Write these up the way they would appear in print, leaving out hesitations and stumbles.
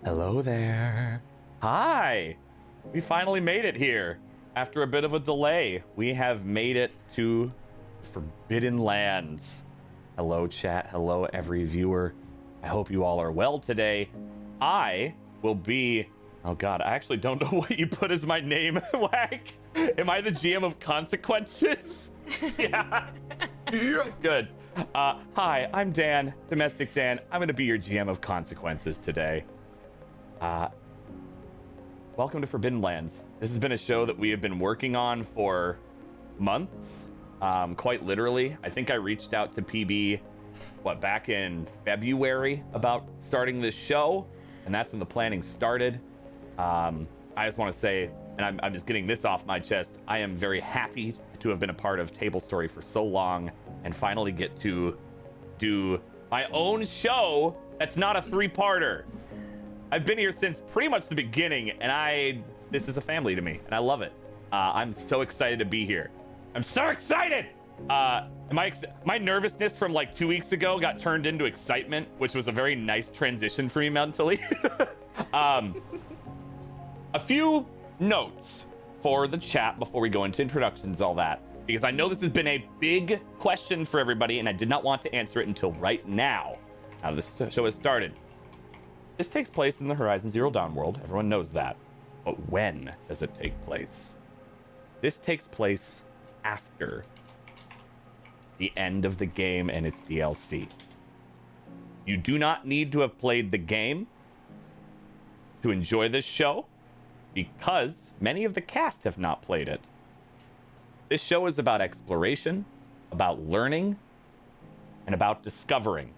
Hello there. Hi! We finally made it here. After a bit of a delay, we have made it to Forbidden Lands. Hello, chat. Hello, every viewer. I hope you all are well today. I will be... Oh, God, I actually don't know what you put as my name, Whack. Am I the GM of Consequences? Yeah. Good. Hi, I'm Dan, Domestic Dan. I'm going to be your GM of Consequences today. Welcome to Forbidden Lands. This has been a show that we have been working on for months, quite literally. I think I reached out to PB, back in February about starting this show, and that's when the planning started. I just want to say, and I'm just getting this off my chest, I am very happy to have been a part of Tablestory for so long and finally get to do my own show that's not a three-parter. I've been here since pretty much the beginning, and this is a family to me, and I love it. I'm so excited to be here. I'm so excited! My nervousness from like 2 weeks ago got turned into excitement, which was a very nice transition for me mentally. A few notes for the chat before we go into introductions, all that, because I know this has been a big question for everybody, and I did not want to answer it until right now. Now this show has started. This takes place in the Horizon Zero Dawn world. Everyone knows that. But when does it take place? This takes place after the end of the game and its DLC. You do not need to have played the game to enjoy this show, because many of the cast have not played it. This show is about exploration, about learning, and about discovering.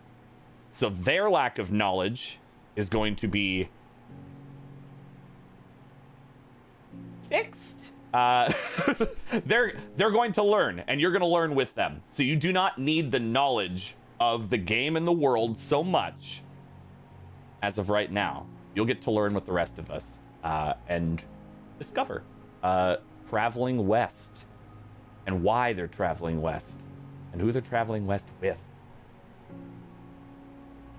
So their lack of knowledge is going to be fixed. They're going to learn, and you're going to learn with them. So you do not need the knowledge of the game and the world so much as of right now. You'll get to learn with the rest of us and discover traveling west and why they're traveling west and who they're traveling west with.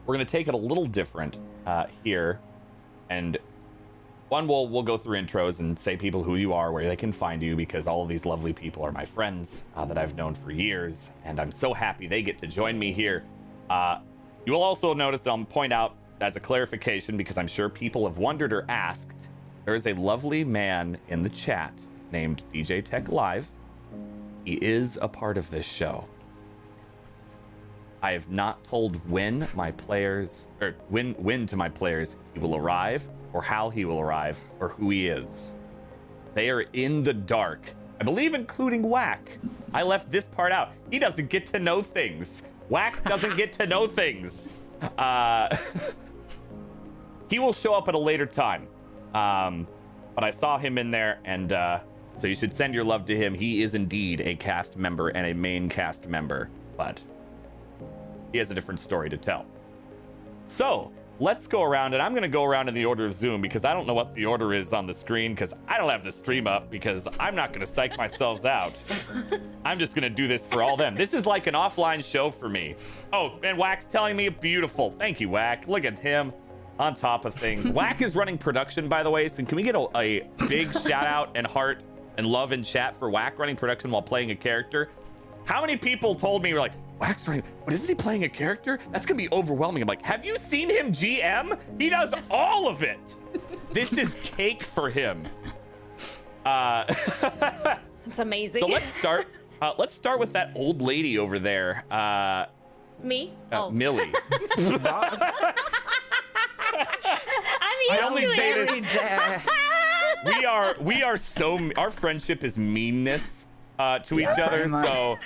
We're going to take it a little different here, and we'll go through intros and say people who you are, where they can find you, because all of these lovely people are my friends that I've known for years, and I'm so happy they get to join me here. You will also notice that I'll point out as a clarification, because I'm sure people have wondered or asked, there is a lovely man in the chat named DJ Tech Live. He is a part of this show. I have not told when my players, or when to my players he will arrive, or how he will arrive, or who he is. They are in the dark. I believe including Whack. I left this part out. He doesn't get to know things. Whack doesn't get to know things. He will show up at a later time. But I saw him in there, and so you should send your love to him. He is indeed a cast member and a main cast member, but he has a different story to tell. So let's go around, and I'm going to go around in the order of Zoom, because I don't know what the order is on the screen, because I don't have the stream up, because I'm not going to psych myself out. I'm just going to do this for all them. This is like an offline show for me. Oh, and Whack's telling me beautiful. Thank you, Whack. Look at him on top of things. Whack is running production, by the way, so can we get a big shout out and heart and love in chat for Whack running production while playing a character? How many people told me, were like, Whack's running, but isn't he playing a character? That's gonna be overwhelming. I'm like, have you seen him GM? He does all of it. This is cake for him. It's amazing. So let's start. Let's start with that old lady over there. Me? Millie. I'm I only used to say it. this. We are so, our friendship is meanness to each other. So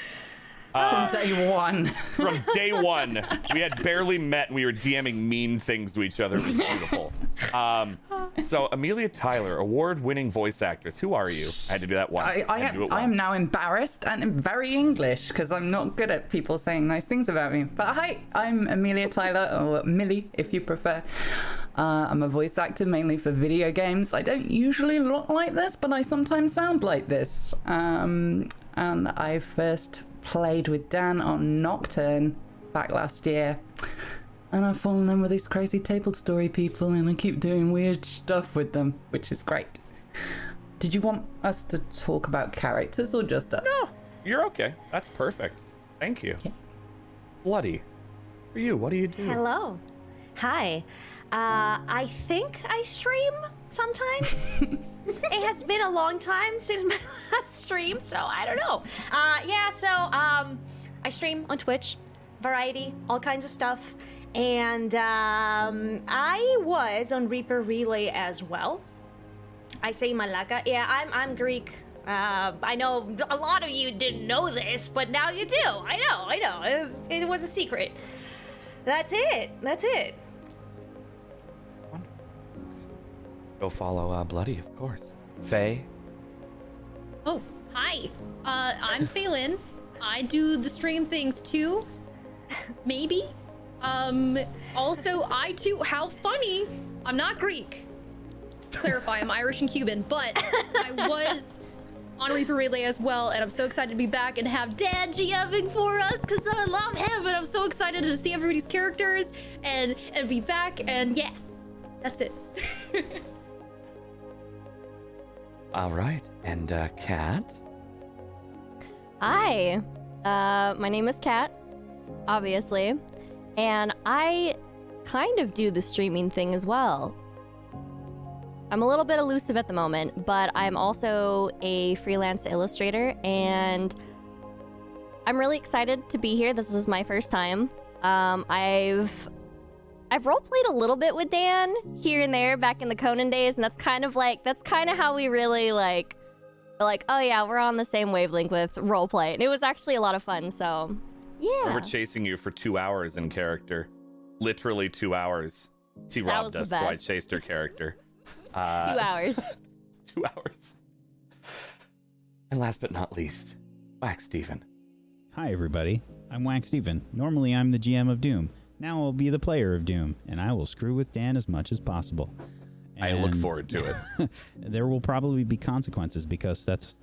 from day one. From day one, we had barely met, and we were DMing mean things to each other. It was beautiful. So Amelia Tyler, award-winning voice actress. Who are you? I had to do that once. I am now embarrassed and I'm very English, because I'm not good at people saying nice things about me. But hi, I'm Amelia Tyler, or Millie if you prefer. I'm a voice actor mainly for video games. I don't usually look like this, but I sometimes sound like this. And I first played with Dan on Nocturne back last year. and I've fallen in with these crazy Tablestory people, and I keep doing weird stuff with them, which is great. Did you want us to talk about characters or just us? No, you're okay. That's perfect. Thank you. Okay. Bloody. For you, what do you do? Hello. Hi. I think I stream sometimes. It has been a long time since my last stream, so I don't know. I stream on Twitch, variety, all kinds of stuff. And I was on Reaper Relay as well. I say Malaka. Yeah, I'm Greek. I know a lot of you didn't know this, but now you do. I know. It was a secret. That's it. Go follow Bloody, of course. Faye. Oh, hi. I'm Phelan. I do the stream things too. Maybe. Also, I too, how funny. I'm not Greek. Clarify, I'm Irish and Cuban, but I was on Reaper Relay as well, and I'm so excited to be back and have Dan GMing for us because I love him, and I'm so excited to see everybody's characters and be back, and yeah, that's it. All right, and Kat. Hi, my name is Kat, obviously, and I kind of do the streaming thing as well. I'm a little bit elusive at the moment, but I'm also a freelance illustrator, and I'm really excited to be here. This is my first time. I've roleplayed a little bit with Dan here and there back in the Conan days, and that's kind of how we really like, oh yeah, we're on the same wavelength with roleplay, and it was actually a lot of fun. So, yeah. We were chasing you for 2 hours in character, literally 2 hours. She robbed us, so I chased her character. 2 hours. 2 hours. And last but not least, Wax Steven. Hi, everybody. I'm Wax Steven. Normally, I'm the GM of Doom. Now I'll be the player of Doom, and I will screw with Dan as much as possible. I look forward to it. There will probably be consequences because that's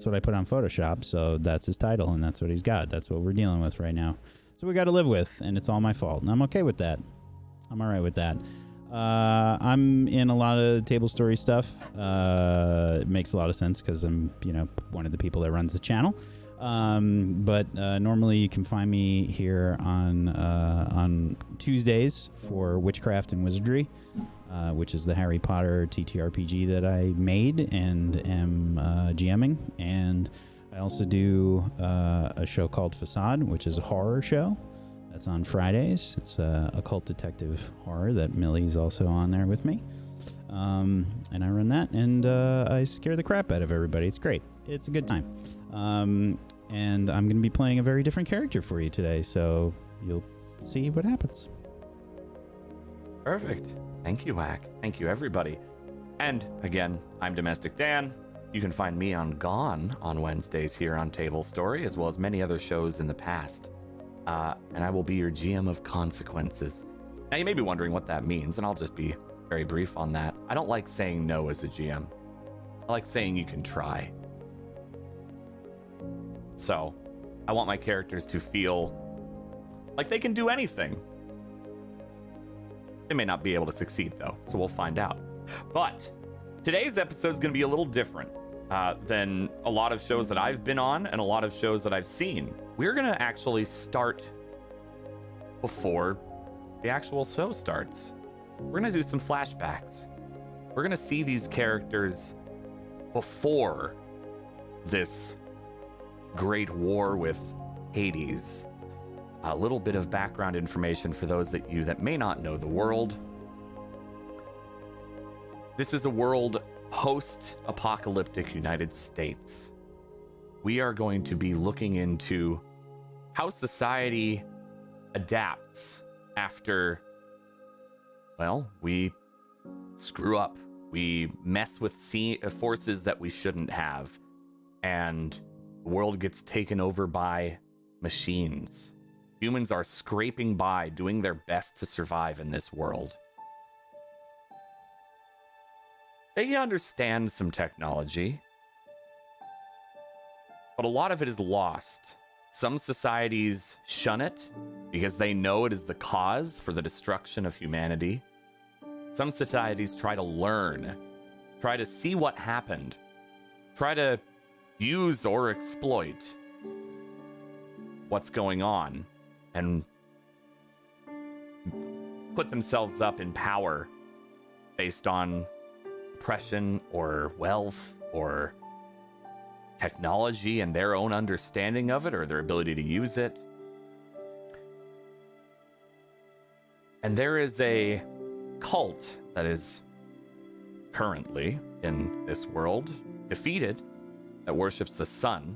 what I put on Photoshop, so that's his title, and that's what he's got. That's what we're dealing with right now. So we got to live with, and it's all my fault, and I'm okay with that. I'm all right with that. I'm in a lot of Tablestory stuff. It makes a lot of sense because I'm, one of the people that runs the channel. But normally you can find me here on Tuesdays for Witchcraft and Wizardry, which is the Harry Potter TTRPG that I made and am GMing. And I also do a show called Facade, which is a horror show. That's on Fridays. It's occult detective horror that Millie's also on there with me. And I run that, and I scare the crap out of everybody. It's great. It's a good time. And I'm going to be playing a very different character for you today, so you'll see what happens. Perfect. Thank you, Wack. Thank you, everybody. And again, I'm Domestic Dan. You can find me on Gone on Wednesdays here on Tablestory, as well as many other shows in the past. And I will be your GM of Consequences. Now, you may be wondering what that means, and I'll just be very brief on that. I don't like saying no as a GM. I like saying you can try. So, I want my characters to feel like they can do anything. They may not be able to succeed, though, so we'll find out. But today's episode is going to be a little different than a lot of shows that I've been on and a lot of shows that I've seen. We're going to actually start before the actual show starts. We're going to do some flashbacks. We're going to see these characters before this great war with Hades. A little bit of background information for those that may not know the world. This is a world post-apocalyptic United States. We are going to be looking into how society adapts after, well, we screw up. We mess with forces that we shouldn't have. And the world gets taken over by machines. Humans are scraping by, doing their best to survive in this world. They understand some technology, but a lot of it is lost. Some societies shun it because they know it is the cause for the destruction of humanity. Some societies try to learn, try to see what happened, try to use or exploit what's going on, and put themselves up in power based on oppression or wealth or technology and their own understanding of it or their ability to use it. And there is a cult that is currently in this world defeated that worships the sun,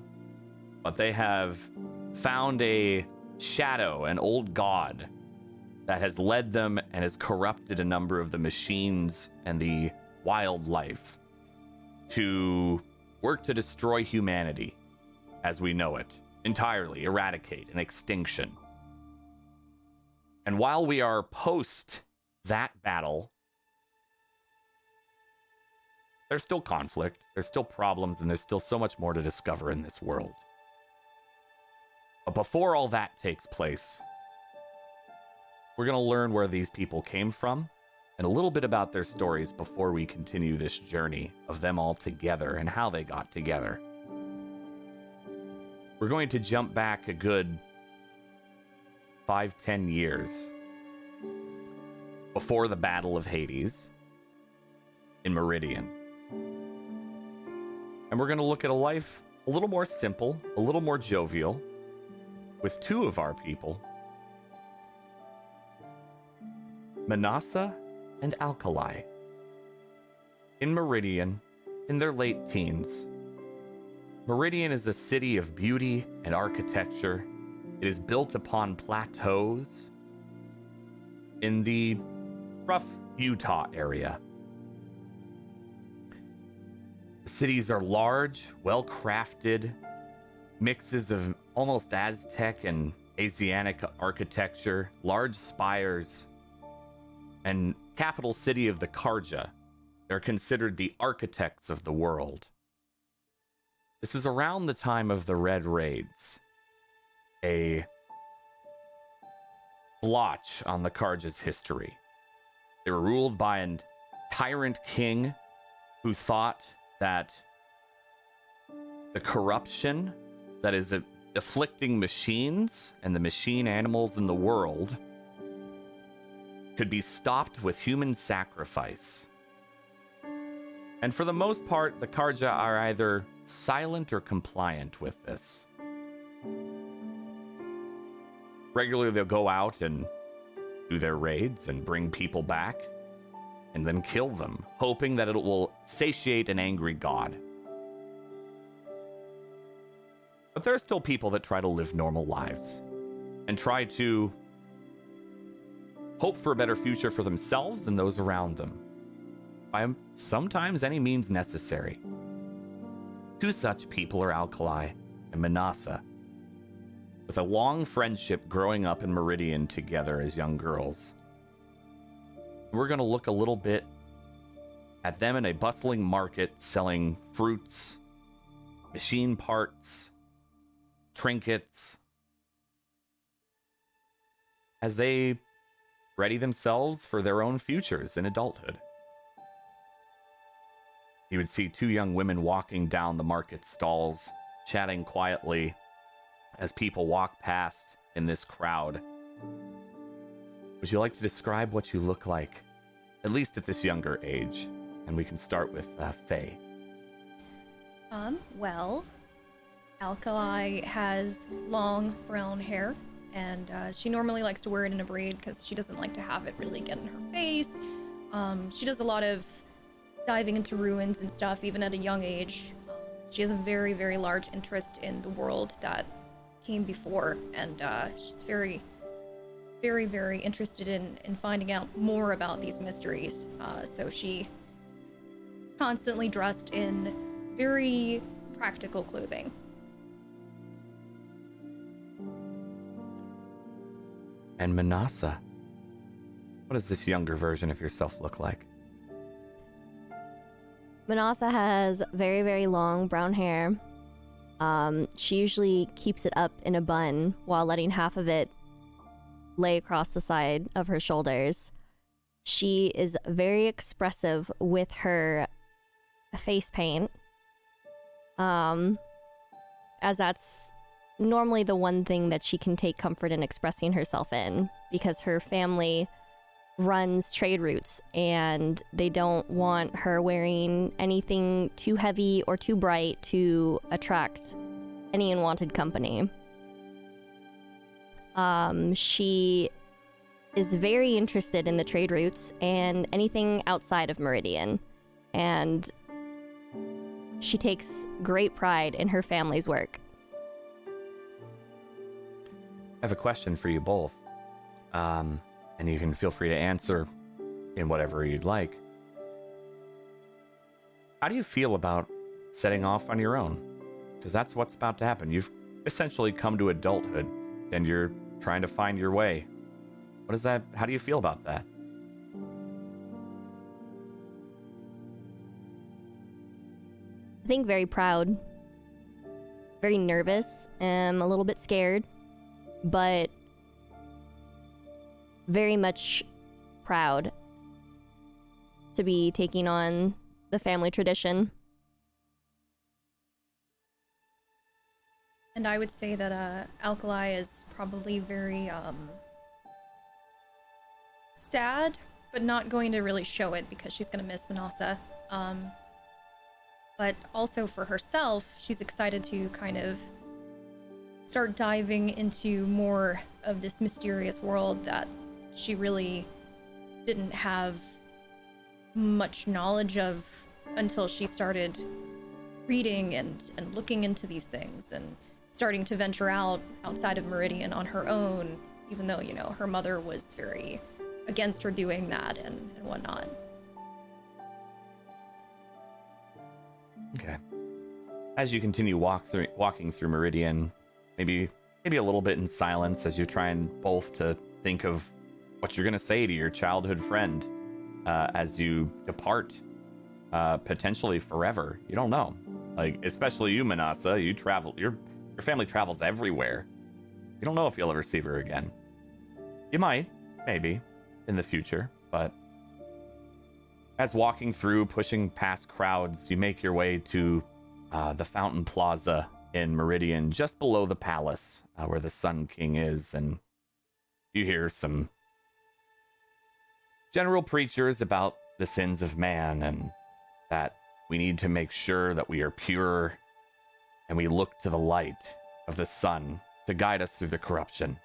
but they have found a shadow, an old god that has led them and has corrupted a number of the machines and the wildlife to work to destroy humanity as we know it, entirely eradicate an extinction. And while we are post that battle, there's still conflict, there's still problems, and there's still so much more to discover in this world. But before all that takes place, we're going to learn where these people came from and a little bit about their stories before we continue this journey of them all together and how they got together. We're going to jump back a good 5-10 years before the Battle of Hades in Meridian. And we're going to look at a life a little more simple, a little more jovial, with two of our people, Manasa and Alkali, in Meridian in their late teens. Meridian is a city of beauty and architecture. It is built upon plateaus in the rough Utah area. The cities are large, well-crafted, mixes of almost Aztec and Asiatic architecture, large spires, and capital city of the Karja. They're considered the architects of the world. This is around the time of the Red Raids, a blotch on the Karja's history. They were ruled by a tyrant king who thought that the corruption that is afflicting machines and the machine animals in the world could be stopped with human sacrifice. And for the most part, the Karja are either silent or compliant with this. Regularly, they'll go out and do their raids and bring people back and then kill them, hoping that it will satiate an angry god. But there are still people that try to live normal lives and try to hope for a better future for themselves and those around them, by sometimes any means necessary. Two such people are Alkali and Manasa, with a long friendship growing up in Meridian together as young girls. We're going to look a little bit at them in a bustling market selling fruits, machine parts, trinkets, as they ready themselves for their own futures in adulthood. You would see two young women walking down the market stalls, chatting quietly as people walk past in this crowd. Would you like to describe what you look like, at least at this younger age? And we can start with Faye. Well, Alkali has long brown hair, and she normally likes to wear it in a braid because she doesn't like to have it really get in her face. She does a lot of diving into ruins and stuff, even at a young age. She has a very, very large interest in the world that came before, and she's very, very, very interested in finding out more about these mysteries. So she constantly dressed in very practical clothing. And Manasa, what does this younger version of yourself look like? Manasa has very, very long brown hair. She usually keeps it up in a bun while letting half of it lay across the side of her shoulders. She is very expressive with her face paint, as that's normally the one thing that she can take comfort in expressing herself in, because her family runs trade routes and they don't want her wearing anything too heavy or too bright to attract any unwanted company. She is very interested in the trade routes and anything outside of Meridian, and she takes great pride in her family's work. I have a question for you both, and you can feel free to answer in whatever you'd like. How do you feel about setting off on your own? Because that's what's about to happen. You've essentially come to adulthood, and you're trying to find your way. What is that? How do you feel about that? I think very proud, very nervous, a little bit scared, but very much proud to be taking on the family tradition. And I would say that Alkali is probably very sad, but not going to really show it because she's going to miss Manasa. But also for herself, she's excited to kind of start diving into more of this mysterious world that she really didn't have much knowledge of until she started reading and looking into these things and starting to venture outside of Meridian on her own, even though, you know, her mother was very against her doing that and whatnot. Okay. As you continue walking through Meridian, maybe a little bit in silence as you're trying both to think of what you're going to say to your childhood friend as you depart, potentially forever. You don't know. Like, especially you, Manasa, you travel, your family travels everywhere. You don't know if you'll ever see her again. You might, maybe, in the future, but as walking through, pushing past crowds, you make your way to the Fountain Plaza in Meridian, just below the palace where the Sun King is, and you hear some general preachers about the sins of man and that we need to make sure that we are pure and we look to the light of the sun to guide us through the corruption.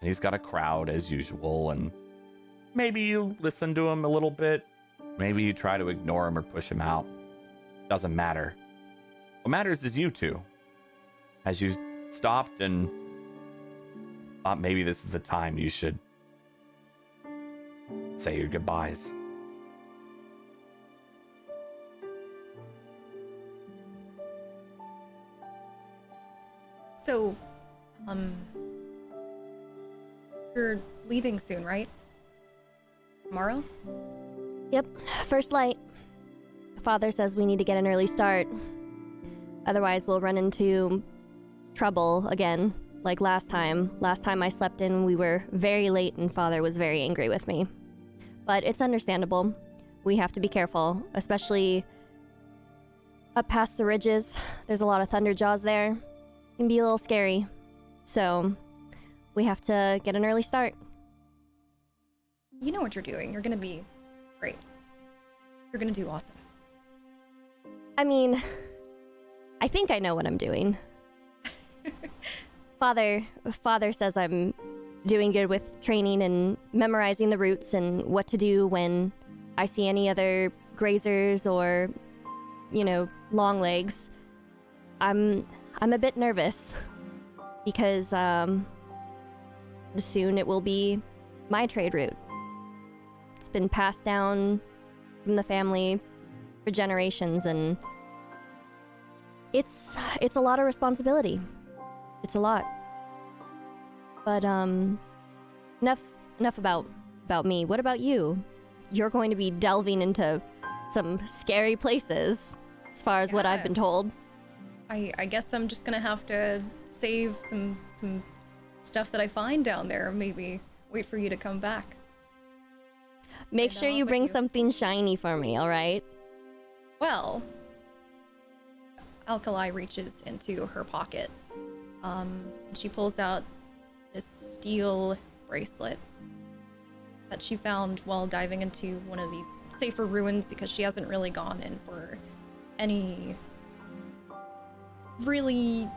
And he's got a crowd as usual, and maybe you listen to him a little bit. Maybe you try to ignore him or push him out. Doesn't matter. What matters is you two. As you stopped and thought maybe this is the time you should say your goodbyes. So, you're leaving soon, right? Tomorrow? Yep, first light. Father says we need to get an early start. Otherwise, we'll run into trouble again, like last time. Last time I slept in, we were very late and Father was very angry with me. But it's understandable. We have to be careful, especially up past the ridges. There's a lot of thunderjaws there. It can be a little scary. So, we have to get an early start. You know what you're doing. You're gonna be great. You're gonna do awesome. I mean, I think I know what I'm doing. Father says I'm doing good with training and memorizing the routes and what to do when I see any other grazers or, you know, long legs. I'm a bit nervous because soon it will be my trade route. It's been passed down from the family for generations, and it's a lot of responsibility. It's a lot. But enough about me. What about you? You're going to be delving into some scary places, as far as what I've been told. I guess I'm just gonna have to save some stuff that I find down there. Maybe wait for you to come back. Make Right sure on you with bring you. something shiny for me, all right? Well, Alkali reaches into her pocket. She pulls out this steel bracelet that she found while diving into one of these safer ruins because she hasn't really gone in for any really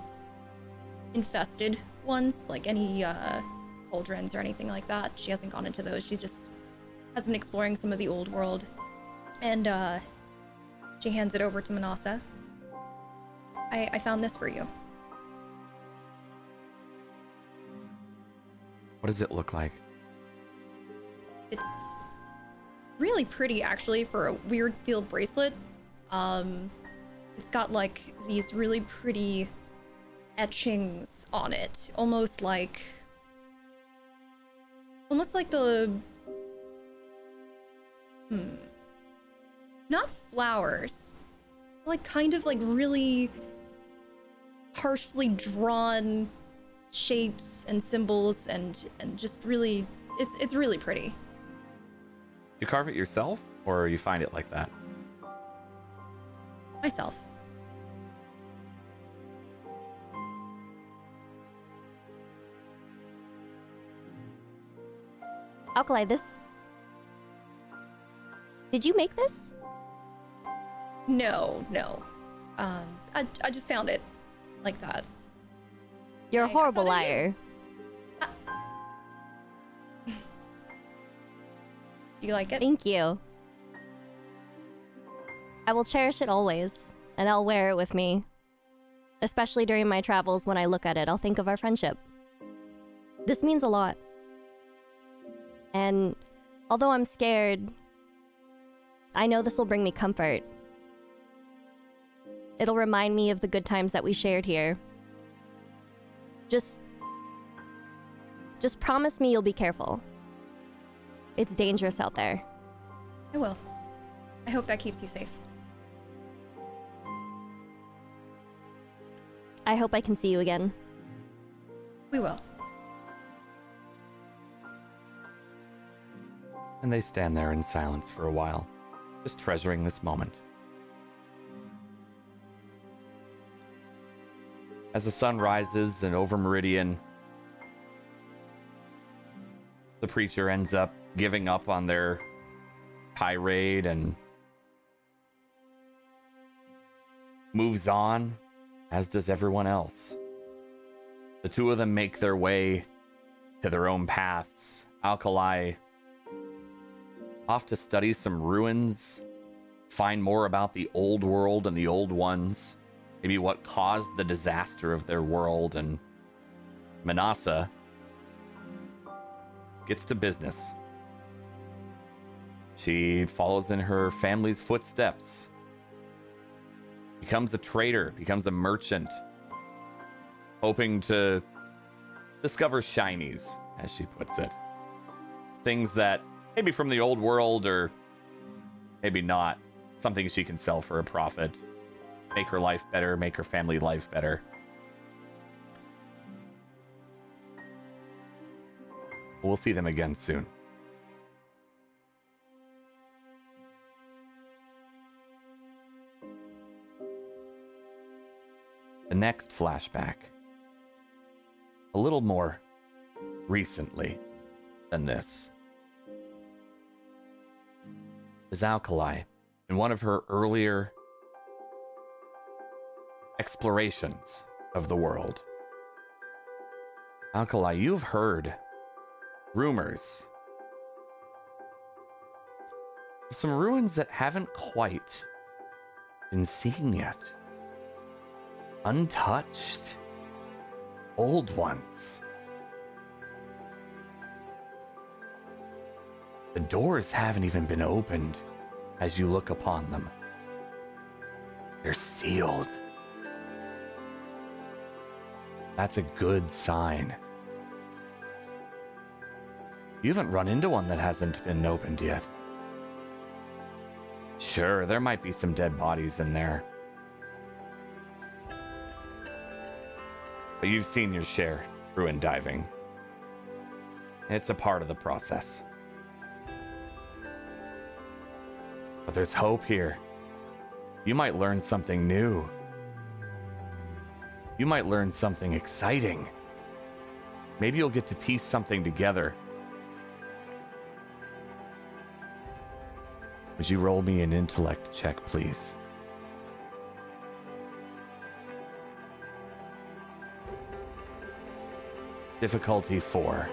infested ones, like any cauldrons or anything like that. She hasn't gone into those. She just has been exploring some of the old world. And she hands it over to Manasa. I found this for you. What does it look like? It's really pretty, actually, for a weird steel bracelet. It's got like these really pretty etchings on it, almost like the not flowers, like kind of like really harshly drawn shapes and symbols and just really it's really pretty. You carve it yourself, or you find it like that? Myself. Alkali, this... Did you make this? No. I just found it like that. You're a I horrible thought I liar. You like it? Thank you. I will cherish it always, and I'll wear it with me. Especially during my travels, when I look at it, I'll think of our friendship. This means a lot. And although I'm scared, I know this will bring me comfort. It'll remind me of the good times that we shared here. Just promise me you'll be careful. It's dangerous out there. I will. I hope that keeps you safe. I hope I can see you again. We will. And they stand there in silence for a while, just treasuring this moment. As the sun rises and over Meridian, the preacher ends up giving up on their tirade and moves on, as does everyone else. The two of them make their way to their own paths. Alkali off to study some ruins, find more about the old world and the old ones, maybe what caused the disaster of their world, and Manasa gets to business. She follows in her family's footsteps, becomes a trader, becomes a merchant, hoping to discover shinies, as she puts it. Things that maybe from the old world, or maybe not. Something she can sell for a profit. Make her life better, make her family life better. We'll see them again soon. The next flashback, a little more recently than this, is Alkali in one of her earlier explorations of the world. Alkali, you've heard rumors of some ruins that haven't quite been seen yet. Untouched, old ones. The doors haven't even been opened as you look upon them. They're sealed. That's a good sign. You haven't run into one that hasn't been opened yet. Sure, there might be some dead bodies in there. But you've seen your share ruin diving. It's a part of the process. But there's hope here. You might learn something new. You might learn something exciting. Maybe you'll get to piece something together. Would you roll me an intellect check, please? Difficulty 4.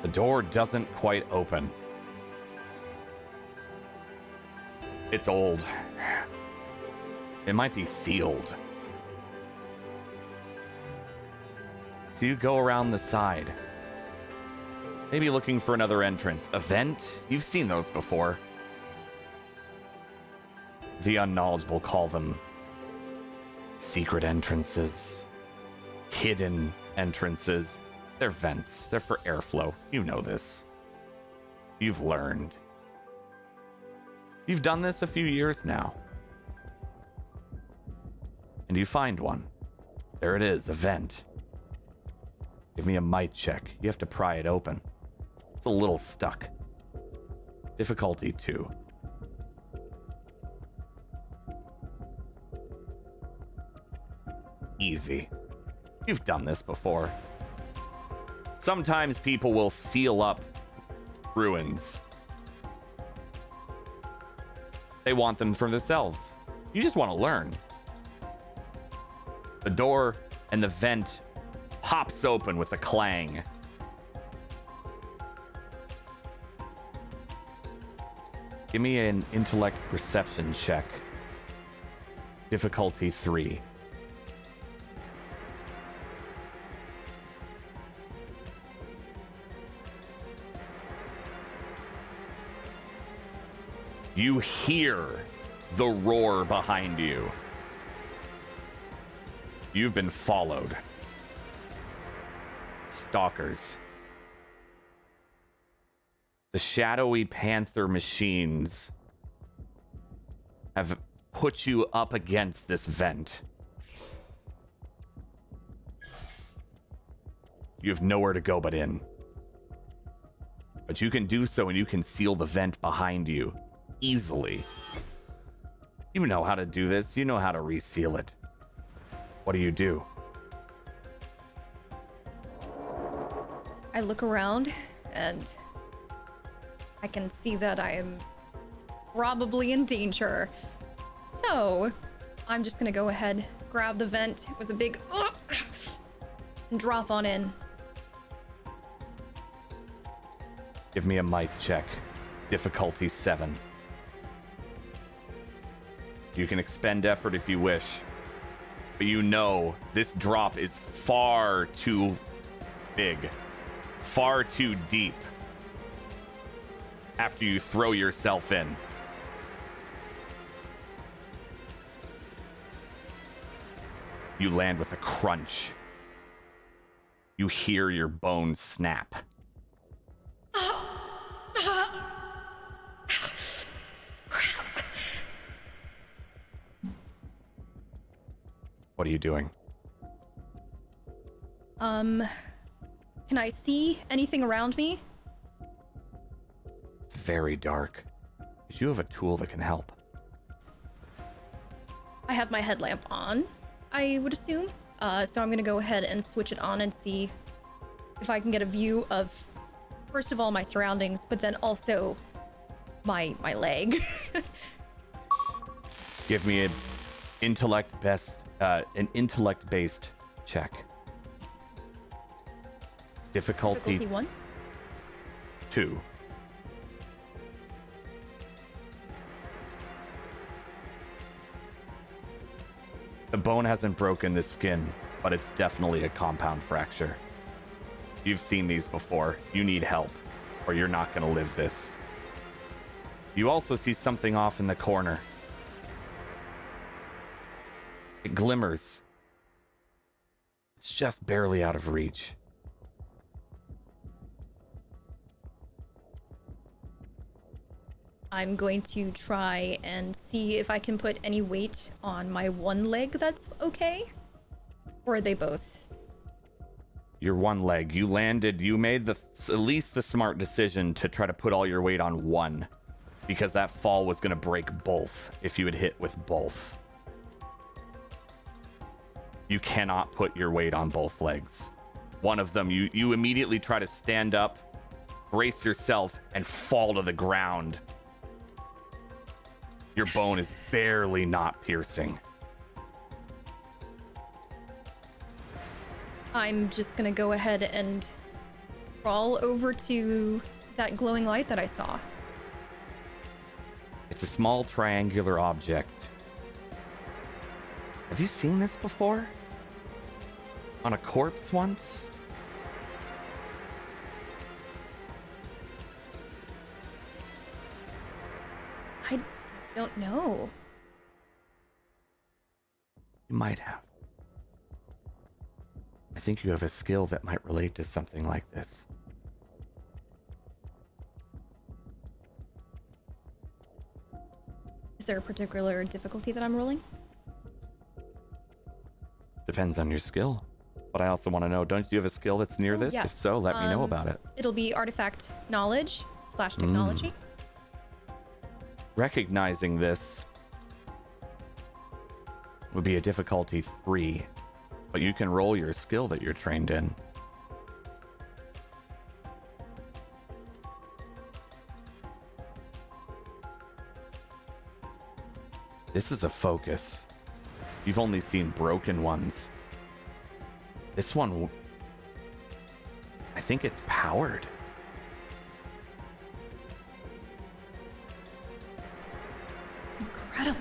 The door doesn't quite open. It's old. It might be sealed. So you go around the side. Maybe looking for another entrance. A vent? You've seen those before. The unknowledgeable call them secret entrances. Hidden entrances. They're vents. They're for airflow. You know this. You've learned. You've done this a few years now. And you find one. There it is, a vent. Give me a might check. You have to pry it open. It's a little stuck. Difficulty 2. Easy. You've done this before. Sometimes people will seal up ruins. They want them for themselves. You just want to learn. The door and the vent pops open with a clang. Give me an intellect perception check. Difficulty 3. You hear the roar behind you. You've been followed. Stalkers. The shadowy panther machines have put you up against this vent. You have nowhere to go but in. But you can do so and you can seal the vent behind you. Easily. You know how to do this. You know how to reseal it. What do? I look around and I can see that I am probably in danger. So I'm just gonna go ahead, grab the vent with a big and drop on in. Give me a might check. Difficulty 7. You can expend effort if you wish, but you know this drop is far too big, far too deep after you throw yourself in. You land with a crunch. You hear your bones snap. What are you doing? Can I see anything around me? It's very dark. But you have a tool that can help. I have my headlamp on, I would assume. So I'm gonna go ahead and switch it on and see if I can get a view of, first of all, my surroundings, but then also my leg. Give me an intellect-based check. Difficulty 1. 2. The bone hasn't broken the skin, but it's definitely a compound fracture. You've seen these before. You need help, or you're not going to live this. You also see something off in the corner. It glimmers. It's It's just barely out of reach. I'm going to try and see if I can put any weight on my one leg that's okay. Or are they both? Your one leg. You landed. You made at least the smart decision to try to put all your weight on one. Because that fall was going to break both if you had hit with both. You cannot put your weight on both legs. One of them, you immediately try to stand up, brace yourself, and fall to the ground. Your bone is barely not piercing. I'm just gonna go ahead and crawl over to that glowing light that I saw. It's a small triangular object. Have you seen this before? On a corpse once? I don't know. You might have. I think you have a skill that might relate to something like this. Is there a particular difficulty that I'm rolling? Depends on your skill. But I also want to know, don't you have a skill that's near this? Yes. If so, let me know about it. It'll be artifact knowledge / technology. Recognizing this would be a difficulty 3, but you can roll your skill that you're trained in. This is a focus. You've only seen broken ones. This one, I think it's powered. It's incredible.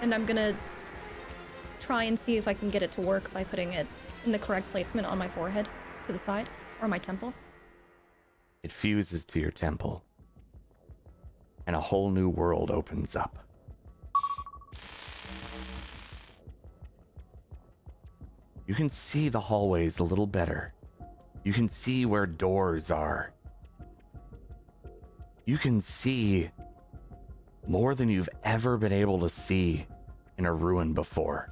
And I'm gonna try and see if I can get it to work by putting it in the correct placement on my forehead, to the side, or my temple. It fuses to your temple, and a whole new world opens up. You can see the hallways a little better. You can see where doors are. You can see more than you've ever been able to see in a ruin before.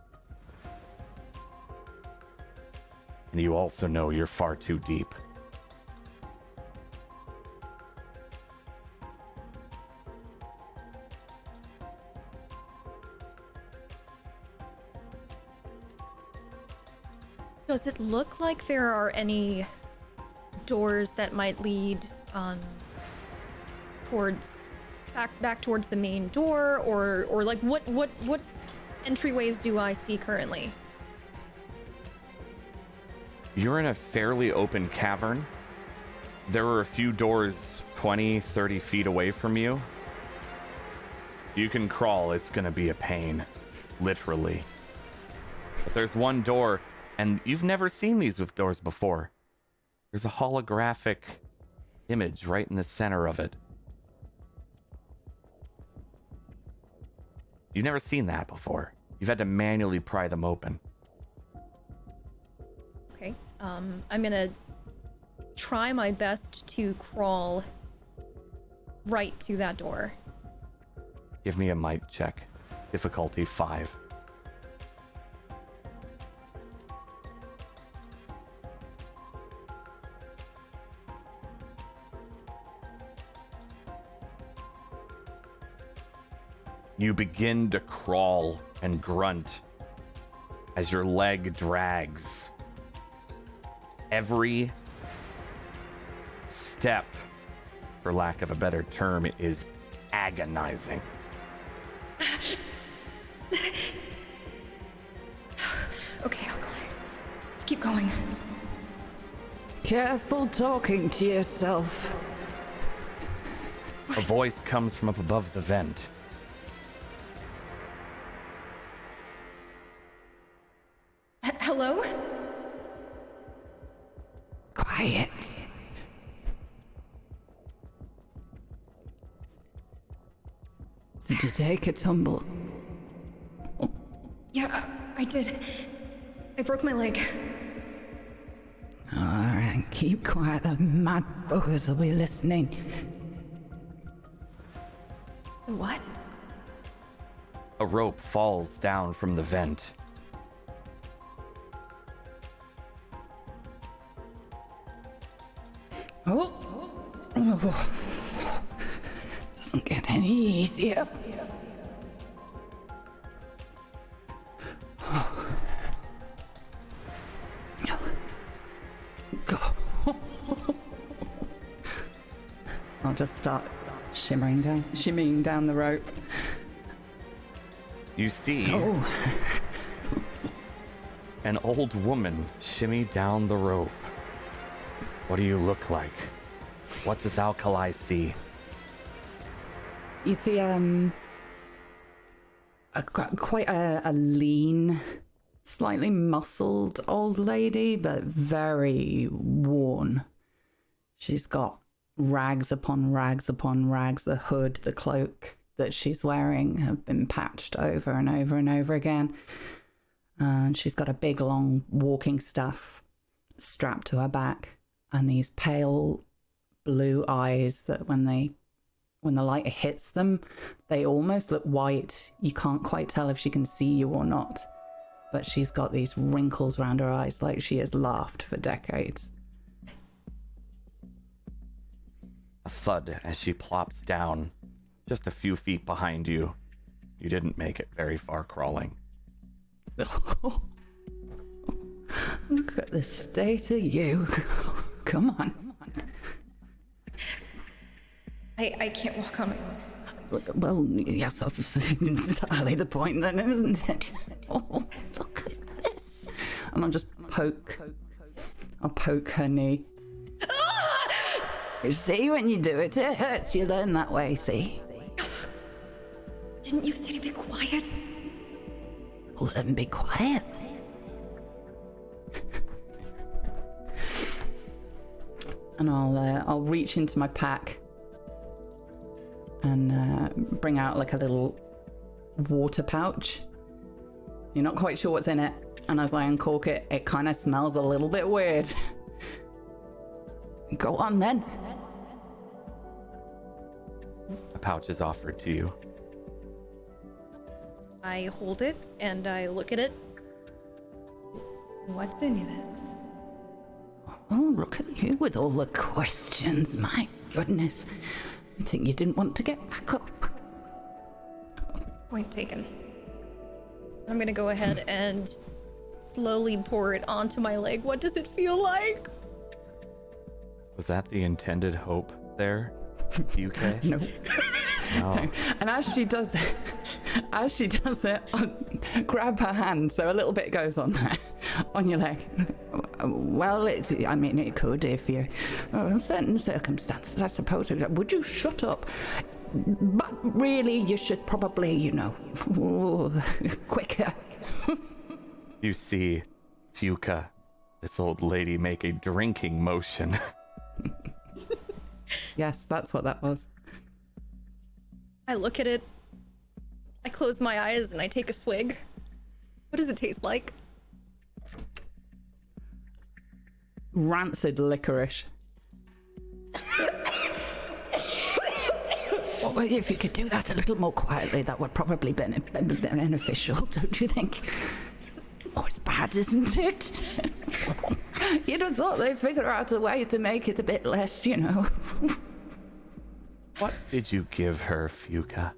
And you also know you're far too deep. Does it look like there are any doors that might lead towards back towards the main door, or like what entryways do I see currently? You're in a fairly open cavern. There are a few doors 20, 30 feet away from you. You can crawl, it's gonna be a pain, literally. But there's one door, and you've never seen these with doors before. There's a holographic image right in the center of it. You've never seen that before. You've had to manually pry them open. Okay, I'm gonna try my best to crawl right to that door. Give me a might check. Difficulty 5. You begin to crawl and grunt as your leg drags. Every step, for lack of a better term, is agonizing. Okay, I'll climb. Just keep going. Careful talking to yourself. A voice comes from up above the vent. Hello? Quiet. Did you take a tumble? Yeah, I did. I broke my leg. Alright, keep quiet, the mad buggers will be listening. What? A rope falls down from the vent. Oh. Doesn't get any easier. I'll just start shimmying down the rope. You see Oh. an old woman shimmy down the rope. What do you look like? What does Alkali see? You see, quite a lean, slightly muscled old lady, but very worn. She's got rags upon rags upon rags. The hood, the cloak that she's wearing have been patched over and over and over again. And she's got a big, long walking staff strapped to her back, and these pale blue eyes that when the light hits them, they almost look white. You can't quite tell if she can see you or not. But she's got these wrinkles around her eyes like she has laughed for decades. A thud as she plops down, just a few feet behind you. You didn't make it very far crawling. Look at the state of you. Come on. I can't walk on my own. Well, yes, that's entirely the point then, isn't it? Oh, look at this. And I'll just poke her knee. You see, when you do it, it hurts. You learn that way, see? Didn't you say to be quiet? Well, then be quiet. And I'll reach into my pack and bring out like a little water pouch. You're not quite sure what's in it, and as I uncork it, it kind of smells a little bit weird. Go on then. A pouch is offered to you. I hold it and I look at it. What's in this? Oh, look at you with all the questions. My goodness. You think you didn't want to get back up? Point taken. I'm gonna go ahead and slowly pour it onto my leg. What does it feel like? Was that the intended hope there, UK? No. No. And as she does it, I'll grab her hand so a little bit goes on there, on your leg. Well, it could if you, in certain circumstances, I suppose. Would you shut up? But really, you should probably, quicker. You see Fuka, this old lady, make a drinking motion. Yes, that's what that was. I look at it. I close my eyes and I take a swig. What does it taste like? Rancid licorice. Well, if you could do that a little more quietly, that would probably be beneficial, don't you think? Oh, it's bad, isn't it? You'd have thought they'd figure out a way to make it a bit less, What did you give her, Fuka?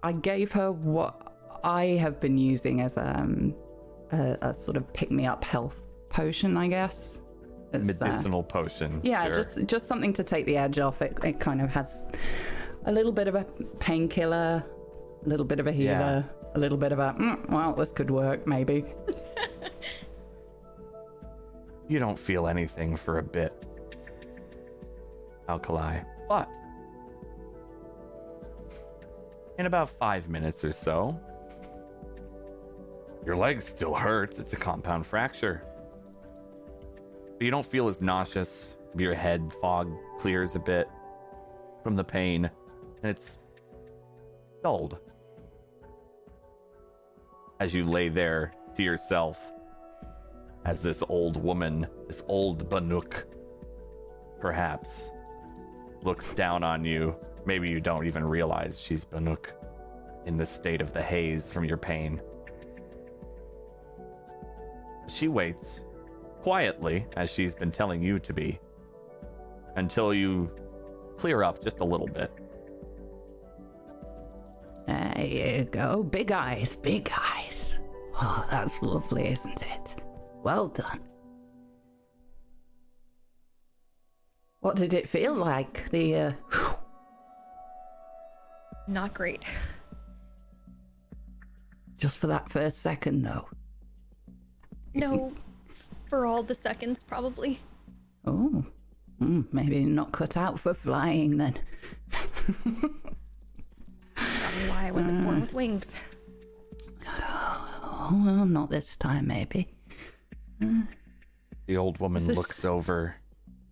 I gave her what I have been using as a sort of pick-me-up health potion, I guess. It's, Medicinal potion. yeah, sure. just something to take the edge off. It kind of has a little bit of a painkiller, a little bit of a healer, a little bit of a, well, this could work, maybe. You don't feel anything for a bit, Alkali. But in about 5 minutes or so, your leg still hurts. It's a compound fracture. But you don't feel as nauseous. Your head fog clears a bit from the pain, and it's dulled. as you lay there to yourself, as this old woman, this old Banuk, perhaps, looks down on you. Maybe you don't even realize she's Banuk in the state of the haze from your pain. She waits quietly, as she's been telling you to be, until you clear up just a little bit. There you go. Big eyes, big eyes. Oh, that's lovely, isn't it? Well done. What did it feel like? Not great. Just for that first second, though. No, for all the seconds, probably. Oh, maybe not cut out for flying then. Probably why I wasn't born with wings. Oh, well, not this time, maybe. The old woman this- looks over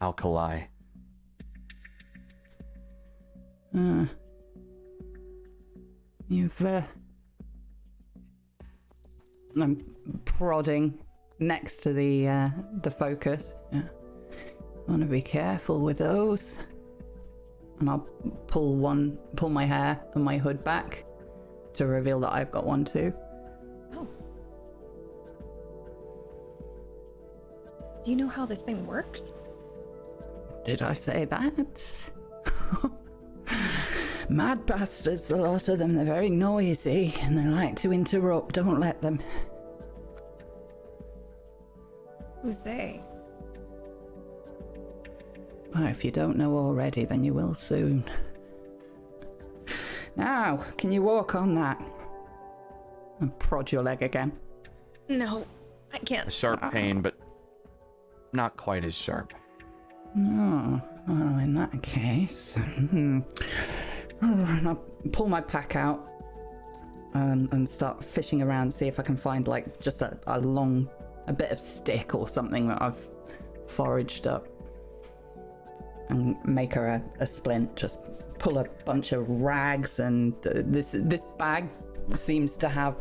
Alkali. You've, I'm prodding next to the focus. Yeah. Want to be careful with those. And I'll pull my hair and my hood back to reveal that I've got one too. Oh. Do you know how this thing works? Did I say that? Mad bastards, the lot of them. They're very noisy and they like to interrupt. Don't let them. Who's they? Well, if you don't know already, then you will soon. Now, can you walk on that? And prod your leg again. No, I A can't. sharp pain, but not quite as sharp. Oh, well, in that case... And I'll pull my pack out and start fishing around, see if I can find, like, just a bit of stick or something that I've foraged up. And make her a splint. Just pull a bunch of rags, and this bag seems to have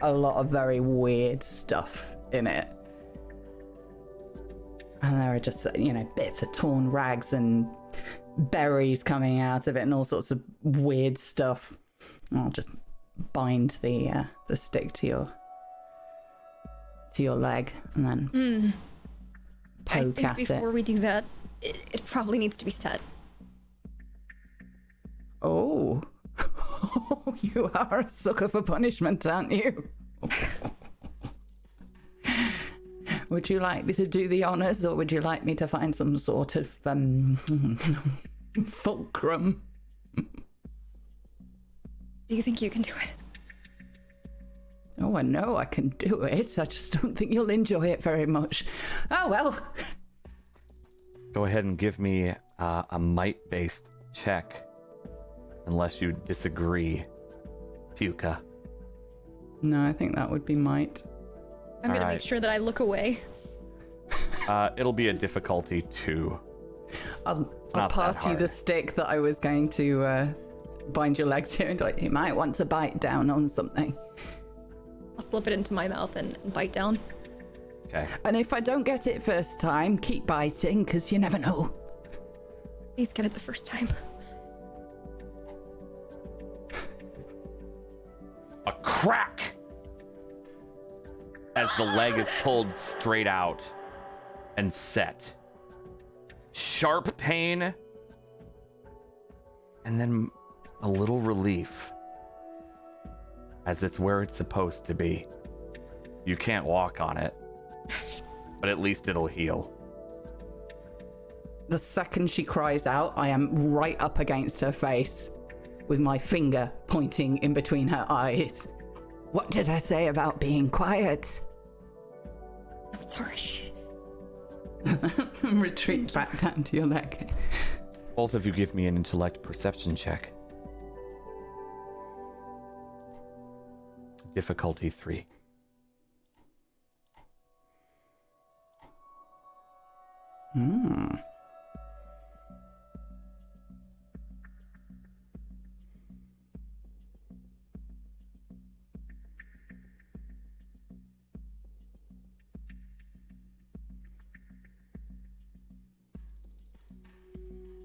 a lot of very weird stuff in it. And there are just, bits of torn rags and berries coming out of it and all sorts of weird stuff. I'll just bind the stick to your leg and then poke I at think it. before we do that, it probably needs to be set. Oh. You are a sucker for punishment, aren't you? Would you like me to do the honors, or would you like me to find some sort of fulcrum? Do you think you can do it? Oh, I know I can do it. I just don't think you'll enjoy it very much. Oh, well. Go ahead and give me a might-based check, unless you disagree, Puka. No, I think that would be might. I'm gonna Alright. make sure that I look away. It'll be a difficulty 2. I'll not that pass you the hard. stick that I was going to bind your leg to, and like, you might want to bite down on something. I'll slip it into my mouth and bite down. Okay. And if I don't get it first time, keep biting, because you never know. Please get it the first time. A crack! As the leg is pulled straight out and set. Sharp pain, and then a little relief, as it's where it's supposed to be. You can't walk on it, but at least it'll heal. The second she cries out, I am right up against her face, with my finger pointing in between her eyes. What did I say about being quiet? I'm sorry. Shh. Retreat back down to your leg. Both of you give me an intellect perception check. Difficulty 3.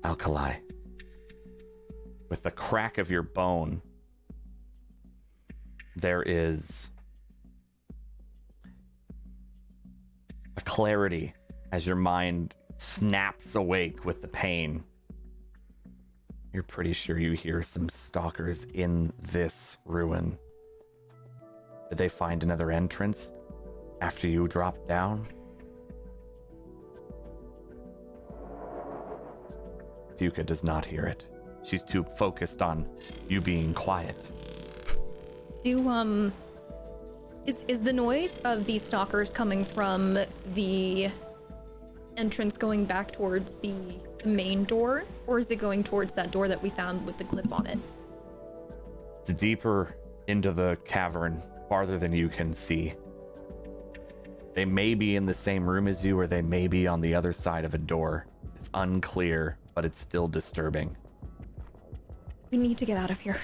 Alkali, with the crack of your bone, there is a clarity as your mind snaps awake with the pain. You're pretty sure you hear some stalkers in this ruin. Did they find another entrance after you dropped down? Fuka does not hear it. She's too focused on you being quiet. Is the noise of these stalkers coming from the entrance going back towards the main door, or is it going towards that door that we found with the glyph on it? It's deeper into the cavern, farther than you can see. They may be in the same room as you, or they may be on the other side of a door. It's unclear, but it's still disturbing. We need to get out of here.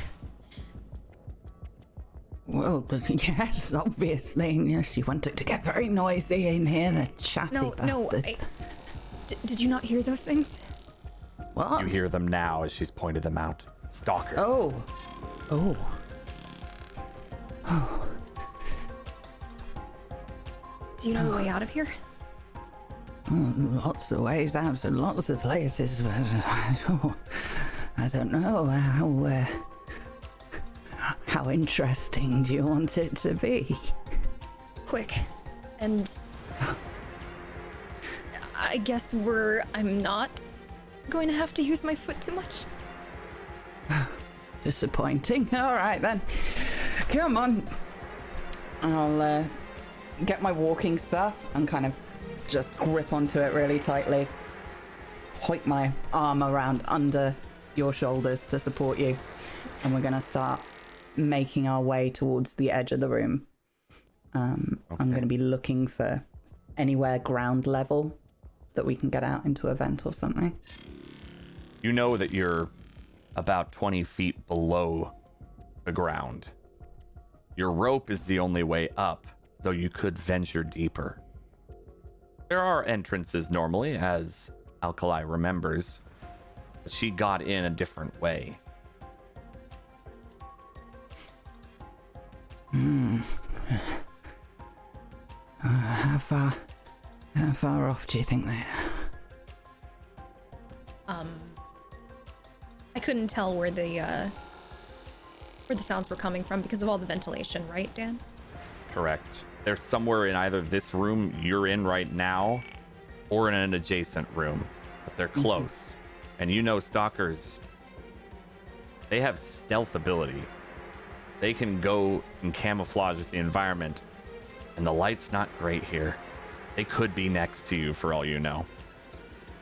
Well, yes, obviously. Yes, you want it to get very noisy in here, the chatty bastards. Did you not hear those things? What? You hear them now as she's pointed them out. Stalkers. Oh. Do you know the way out of here? Lots of ways out and lots of places, but I don't know how interesting do you want it to be? Quick. And I guess I'm not going to have to use my foot too much. Disappointing. All right then. Come on. I'll get my walking stuff and kind of just grip onto it really tightly. Hoik my arm around under your shoulders to support you. And we're going to start making our way towards the edge of the room. I'm going to be looking for anywhere ground level that we can get out into a vent or something. You know that you're about 20 feet below the ground. Your rope is the only way up, though you could venture deeper. There are entrances normally, as Alkali remembers, but she got in a different way. How far off do you think they are? I couldn't tell where the sounds were coming from because of all the ventilation, right, Dan? Correct. They're somewhere in either this room you're in right now or in an adjacent room, but they're close. And you know stalkers, they have stealth ability. They can go and camouflage with the environment, and the light's not great here. They could be next to you for all you know.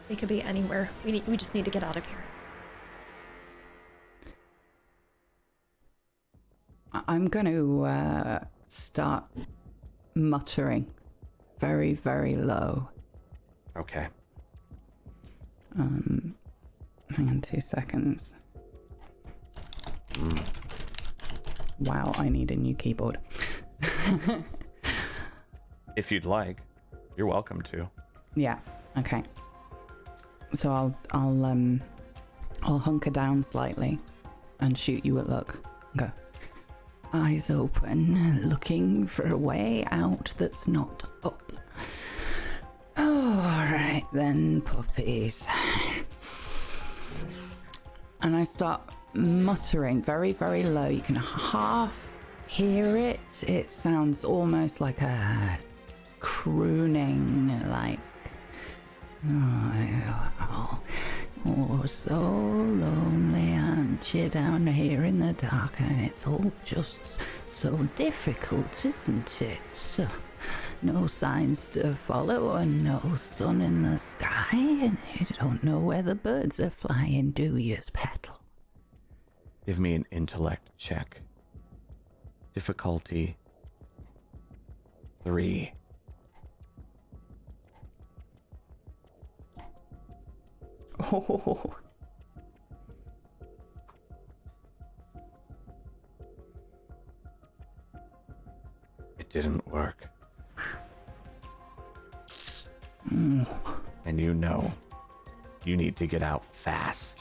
They could be anywhere. We just need to get out of here. I'm going to start muttering very, very low. Okay. Hang on 2 seconds. Wow, I need a new keyboard. If you'd like, you're welcome to. Yeah. Okay. So I'll hunker down slightly and shoot you a look. Go. Eyes open, looking for a way out that's not up. All right then, puppies. And I start muttering very, very low. You can half hear it. It sounds almost like a crooning, like, oh, so lonely, aren't you, down here in the dark? And it's all just so difficult, isn't it? So, no signs to follow and no sun in the sky, and you don't know where the birds are flying, do you, Petal? Give me an intellect check. Difficulty 3. Oh. It didn't work. Mm. And you know You need to get out fast.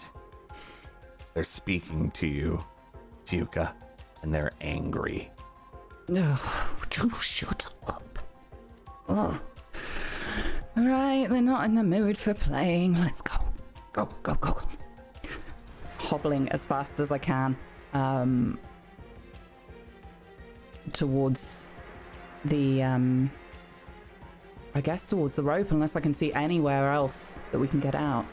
They're speaking to you, Fuka, and they're angry. Oh, shut up. Oh. All right, they're not in the mood for playing. Let's go. Go, go, go, go. Hobbling as fast as I can towards the, I guess towards the rope, unless I can see anywhere else that we can get out.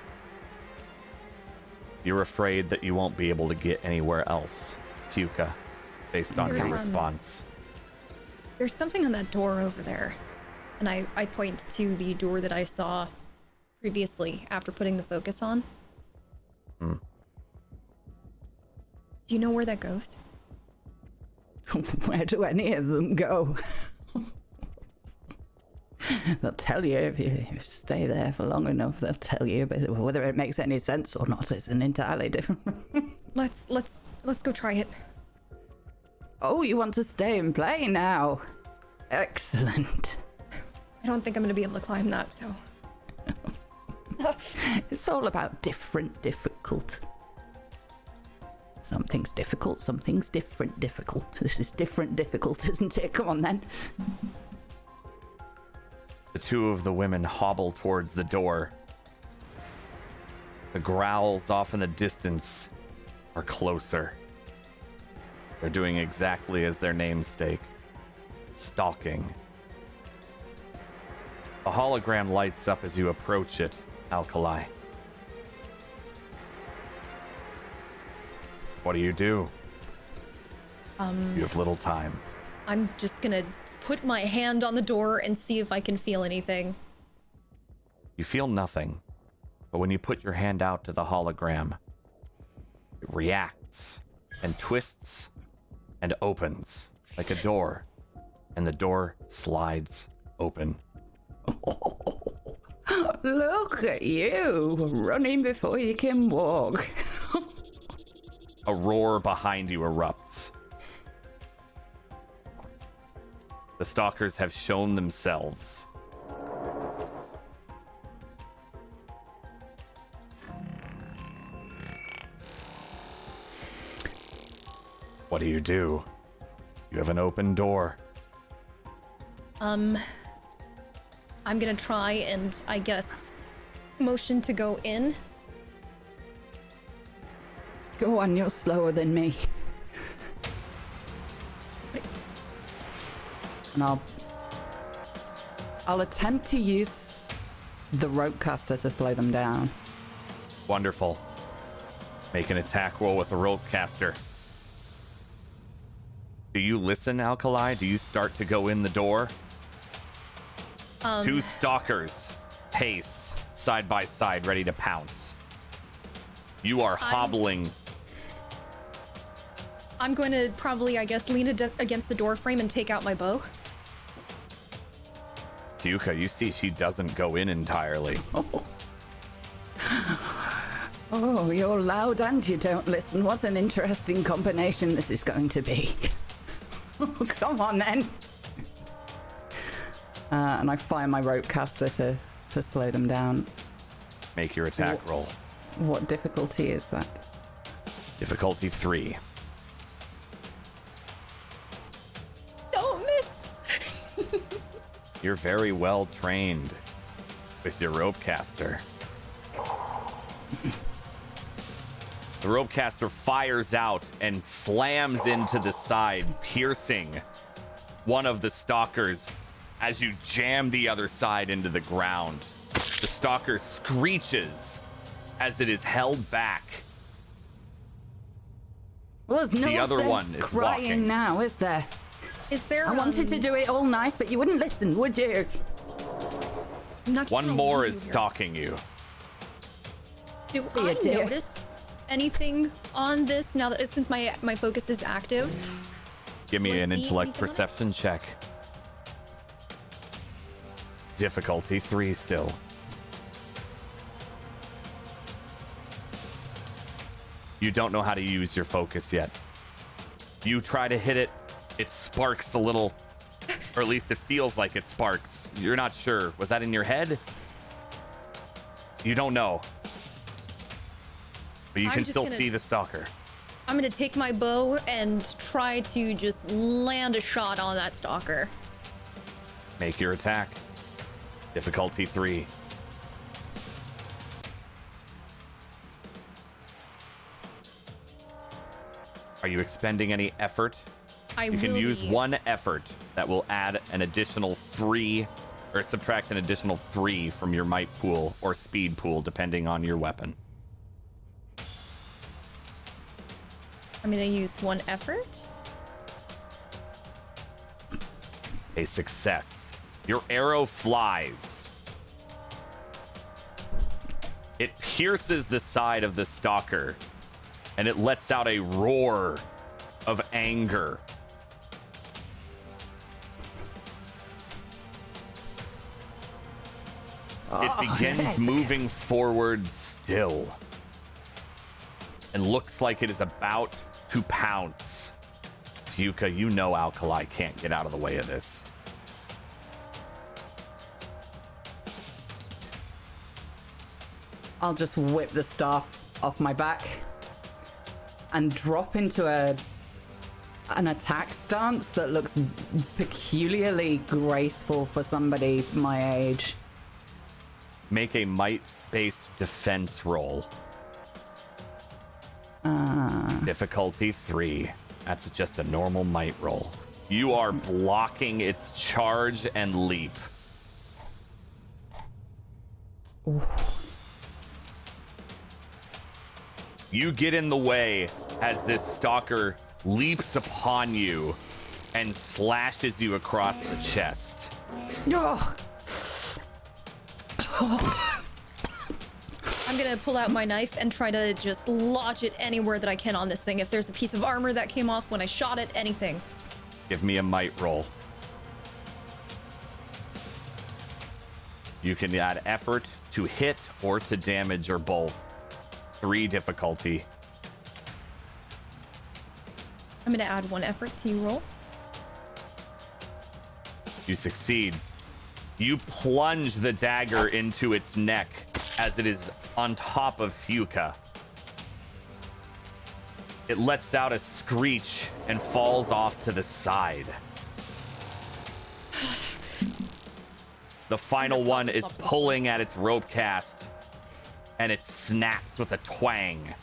You're afraid that you won't be able to get anywhere else, Fuka, based on your response. There's something on that door over there. And I point to the door that I saw previously after putting the focus on. Hmm. Do you know where that goes? Where do any of them go? They'll tell you if you stay there for long enough. They'll tell you, but whether it makes any sense or not is an entirely different. Let's go try it. Oh, you want to stay and play now? Excellent. I don't think I'm gonna be able to climb that, so. It's all about different difficult. Some things difficult, some things difficult. This is different difficult, isn't it? Come on then. The two of the women hobble towards the door. The growls off in the distance are closer. They're doing exactly as their namesake, stalking. The hologram lights up as you approach it, Alkali. What do? You have little time. I'm just gonna put my hand on the door and see if I can feel anything. You feel nothing, but when you put your hand out to the hologram, it reacts and twists and opens like a door, and the door slides open. Look at you, running before you can walk. A roar behind you erupts. The stalkers have shown themselves. What do? You have an open door. I'm gonna try and, I guess, motion to go in. Go on, you're slower than me. And I'll attempt to use the rope caster to slow them down. Wonderful. Make an attack roll with a rope caster. Do you listen, Alkali? Do you start to go in the door? Two stalkers pace side by side, ready to pounce. You are hobbling. I'm going to probably, I guess, lean against the door frame and take out my bow. Fuka, you see she doesn't go in entirely. Oh, you're loud and you don't listen. What an interesting combination this is going to be. Come on then. And I fire my rope caster to slow them down. Make your attack roll. What difficulty is that? Difficulty 3. Don't miss. You're very well trained with your rope caster. The rope caster fires out and slams into the side, piercing one of the stalkers as you jam the other side into the ground. The stalker screeches as it is held back. Well, there's no The other sense one is crying walking. now, is there? Is there? I wanted to do it all nice, but you wouldn't listen, would you? I'm not just One gonna more leave is you here. stalking you. Do Be a I dick. notice anything on this now that since my focus is active? Give me Do I an see intellect anything on it? perception check. Difficulty 3 still. You don't know how to use your focus yet. You try to hit it, it sparks a little, or at least it feels like it sparks. You're not sure. Was that in your head? You don't know. But you I'm can just still gonna- see the stalker. I'm gonna take my bow and try to just land a shot on that stalker. Make your attack. Difficulty 3. Are you expending any effort? You can use 1 effort that will add an additional 3 or subtract an additional 3 from your might pool or speed pool, depending on your weapon. I'm gonna use 1 effort. A success. Your arrow flies. It pierces the side of the stalker, and it lets out a roar of anger. It begins moving forward still, and looks like it is about to pounce. Fuka, you know Alkali can't get out of the way of this. I'll just whip the staff off my back and drop into an attack stance that looks peculiarly graceful for somebody my age. Make a might-based defense roll. Difficulty 3. That's just a normal might roll. You are blocking its charge and leap. Ooh. You get in the way as this stalker leaps upon you and slashes you across the chest. Oh. I'm gonna pull out my knife and try to just lodge it anywhere that I can on this thing. If there's a piece of armor that came off when I shot it, anything. Give me a might roll. You can add effort to hit or to damage or both. 3 difficulty. I'm gonna add 1 effort to your roll. You succeed. You plunge the dagger into its neck as it is on top of Fuka. It lets out a screech and falls off to the side. The final one is pulling at its rope cast, and it snaps with a twang.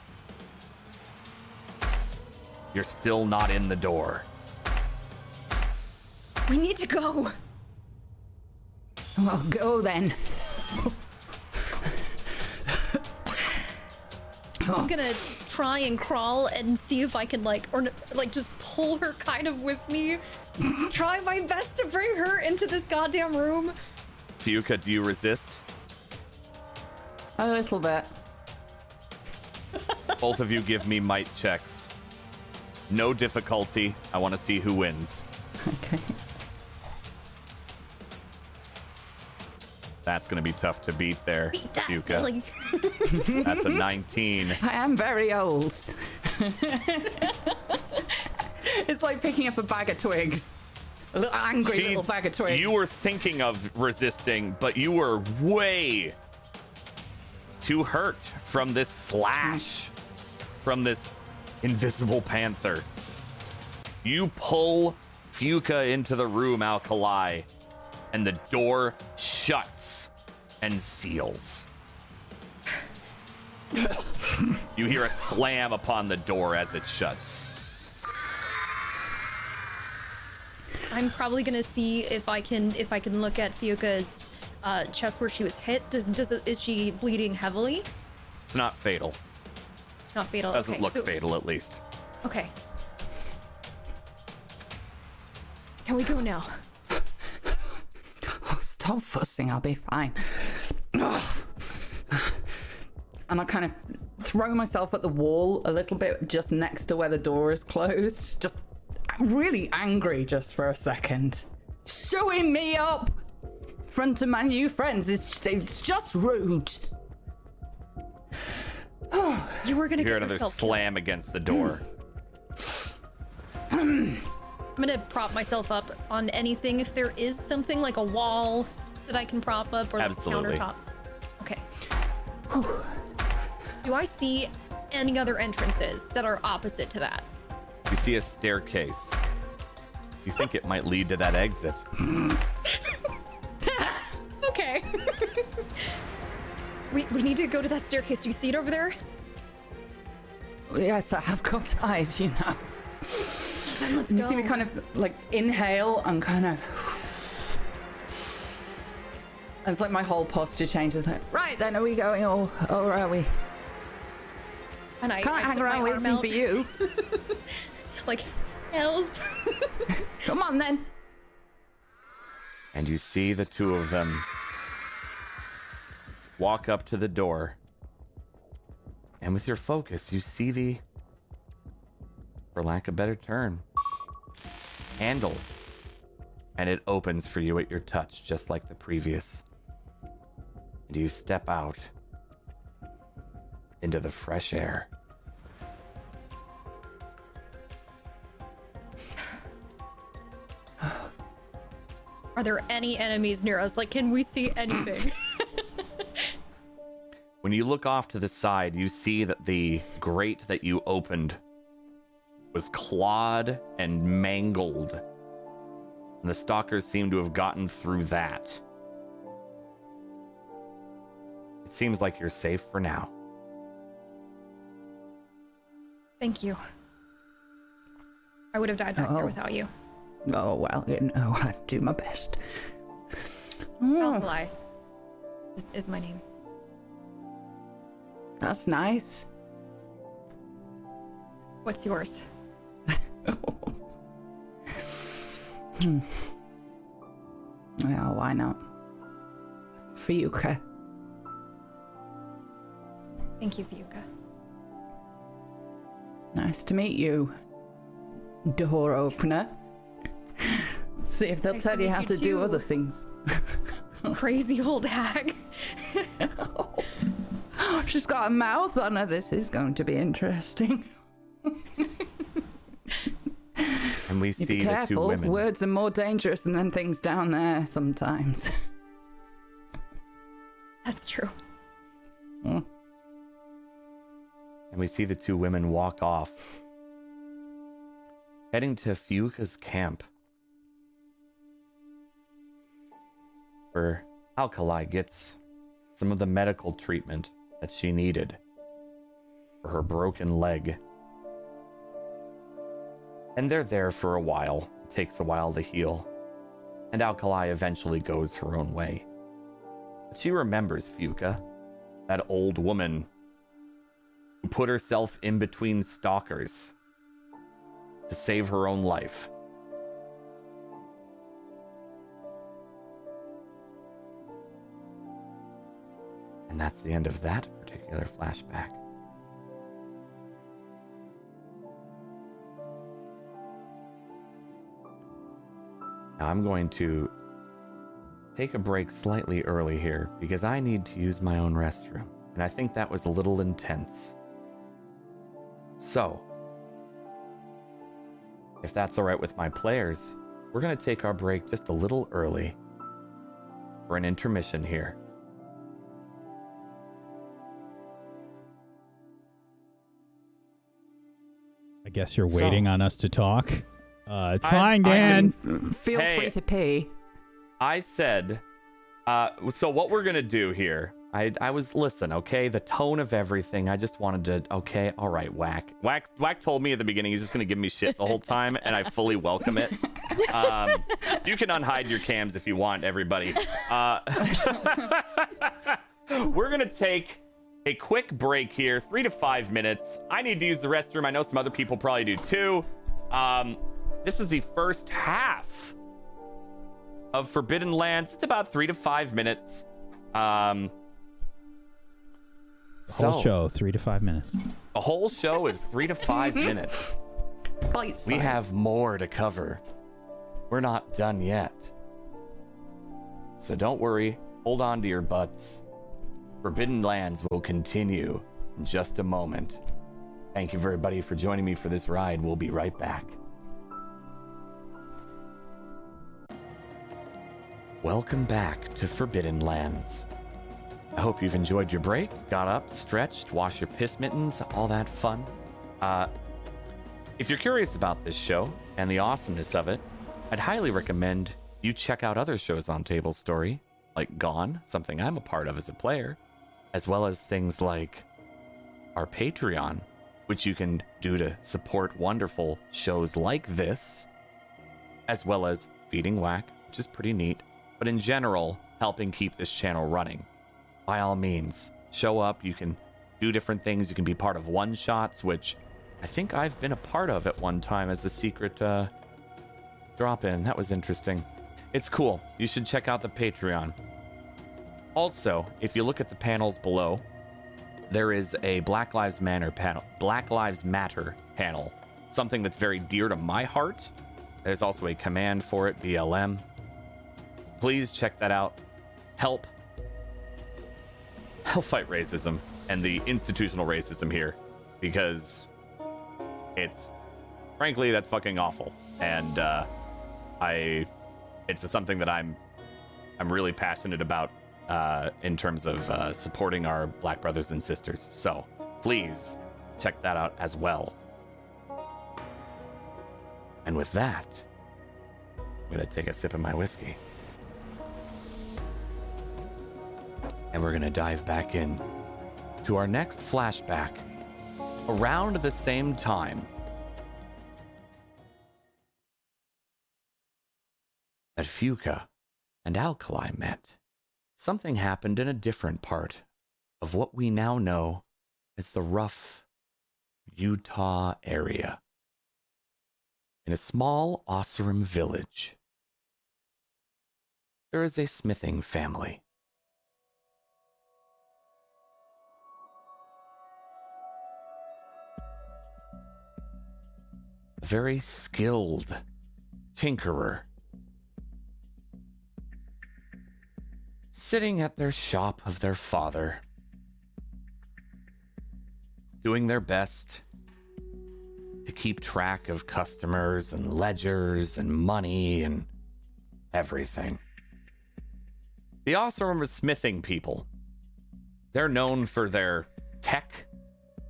You're still not in the door. We need to go. Well, go then. I'm gonna try and crawl and see if I can just pull her kind of with me. Try my best to bring her into this goddamn room. Fuka, do you resist? A little bit. Both of you give me might checks. No difficulty. I want to see who wins. Okay. That's going to be tough to beat there, Beat that, Fuka. Billy. That's a 19. I am very old. It's like picking up a bag of twigs. A little angry little bag of twigs. You were thinking of resisting, but you were way too hurt from this slash from this invisible panther. You pull Fuka into the room, Alkali, and the door shuts and seals. You hear a slam upon the door as it shuts. I'm probably gonna see if I can look at Fuka's chest where she was hit. Is she bleeding heavily? It's not fatal. Not fatal. Doesn't okay, look so- fatal, at least. Okay. Can we go now? Oh, stop fussing, I'll be fine. Ugh. And I kind of throw myself at the wall a little bit just next to where the door is closed. Just really angry just for a second. Showing me up in front of my new friends, it's just rude. You were gonna You hear get another yourself slam against the door. I'm gonna prop myself up on anything if there is something like a wall that I can prop up or Absolutely. the countertop. Okay. Do I see any other entrances that are opposite to that? You see a staircase. You think it might lead to that exit. Okay. we need to go to that staircase. Do you see it over there? Yes, I have got eyes, you know. Then let's You go. see me kind of like inhale and kind of. It's like my whole posture changes. Like, right then, are we going or are we? And I Can't hang put my around arm waiting out, for you. Like, help. Come on then. And you see the two of them walk up to the door. And with your focus, you see the, for lack of a better term, handle. And it opens for you at your touch, just like the previous. And you step out into the fresh air. Are there any enemies near us? Like, can we see anything? When you look off to the side, you see that the grate that you opened was clawed and mangled. And the stalkers seem to have gotten through that. It seems like you're safe for now. Thank you. I would have died back there without you. Oh well, you know, I do my best. Alkali is my name. That's nice. What's yours? Yeah, why not? Fiuka. Thank you, Fiuka. Nice to meet you. Door opener. See if they'll Nice to tell you meet how you to do too. other things. Crazy old hag. She's got a mouth on her. This is going to be interesting. And we You see be the two careful. women. Words are more dangerous than them things down there sometimes. That's true. And we see the two women walk off, heading to Fiuka's camp. Where Alkali gets some of the medical treatment that she needed for her broken leg. And they're there for a while. It takes a while to heal. And Alkali eventually goes her own way. But she remembers Fiuka, that old woman who put herself in between stalkers to save her own life. And that's the end of that particular flashback. Now I'm going to take a break slightly early here because I need to use my own restroom. And I think that was a little intense. So, if that's all right with my players, we're going to take our break just a little early for an intermission here. I guess you're waiting on us to talk. It's I- fine, I Dan. Feel Hey. free to pee. I said, so what we're going to do here, I was, listen, okay, the tone of everything, I just wanted to, okay, all right, Whack. Whack told me at the beginning he's just going to give me shit the whole time, and I fully welcome it. You can unhide your cams if you want, everybody. We're going to take a quick break here, 3 to 5 minutes. I need to use the restroom. I know some other people probably do too. This is the first half of Forbidden Lands. It's about 3 to 5 minutes. Whole show, 3 to 5 minutes. The whole show is 3 to 5 minutes. Bite We size. have more to cover. We're not done yet. So don't worry. Hold on to your butts. Forbidden Lands will continue in just a moment. Thank you, everybody, for joining me for this ride. We'll be right back. Welcome back to Forbidden Lands. I hope you've enjoyed your break, got up, stretched, washed your piss mittens, all that fun. If you're curious about this show and the awesomeness of it, I'd highly recommend you check out other shows on Tablestory, like Gone, something I'm a part of as a player, as well as things like our Patreon, which you can do to support wonderful shows like this, as well as Feeding Whack, which is pretty neat, but in general, helping keep this channel running. By all means, show up. You can do different things. You can be part of one-shots, which I think I've been a part of at one time as a secret drop-in. That was interesting. It's cool. You should check out the Patreon. Also, if you look at the panels below, there is a Black Lives Matter panel, something that's very dear to my heart. There's also a command for it, BLM. Please check that out. Help fight racism and the institutional racism here, because frankly, that's fucking awful. And it's something that I'm really passionate about in terms of supporting our black brothers and sisters. So please check that out as well. And with that, I'm gonna take a sip of my whiskey. And we're gonna dive back in to our next flashback around the same time that Fuka and Alkali met. Something happened in a different part of what we now know as the rough Utah area. In a small Osseram village, there is a smithing family. A very skilled tinkerer sitting at their shop of their father, doing their best to keep track of customers and ledgers and money and everything. The Osseram smithing people, they're known for their tech.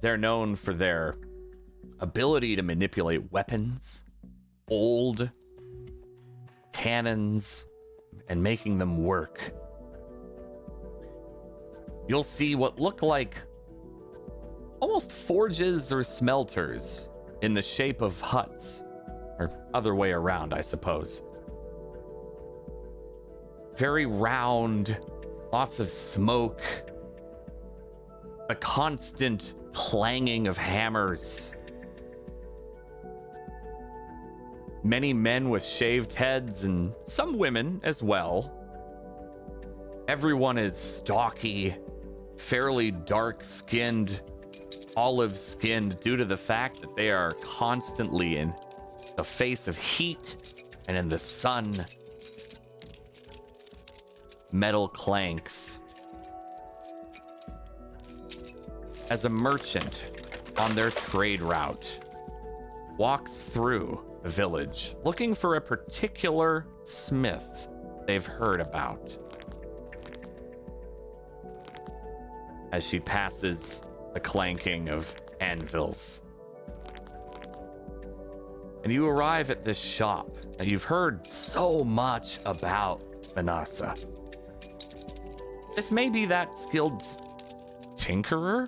They're known for their ability to manipulate weapons, old cannons, and making them work. You'll see what look like almost forges or smelters in the shape of huts, or other way around, I suppose. Very round, lots of smoke, a constant clanging of hammers. Many men with shaved heads and some women as well. Everyone is stocky, fairly dark-skinned, olive-skinned, due to the fact that they are constantly in the face of heat and in the sun. Metal clanks. As a merchant on their trade route walks through the village looking for a particular smith they've heard about. As she passes the clanking of anvils. And you arrive at this shop that you've heard so much about, Manasa. This may be that skilled tinkerer?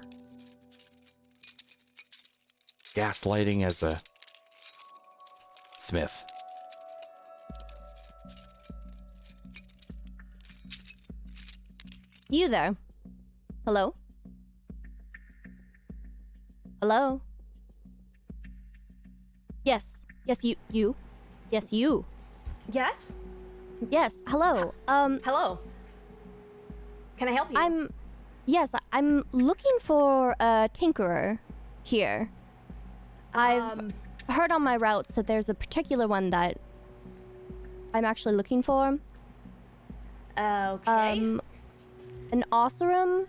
Gaslighting as a smith. You there? Hello? Hello? Yes. Yes, you. Yes, you. Yes? Yes, hello. Hello. Can I help you? I'm looking for a tinkerer here. I've heard on my routes that there's a particular one that I'm actually looking for. Okay. An Osseram.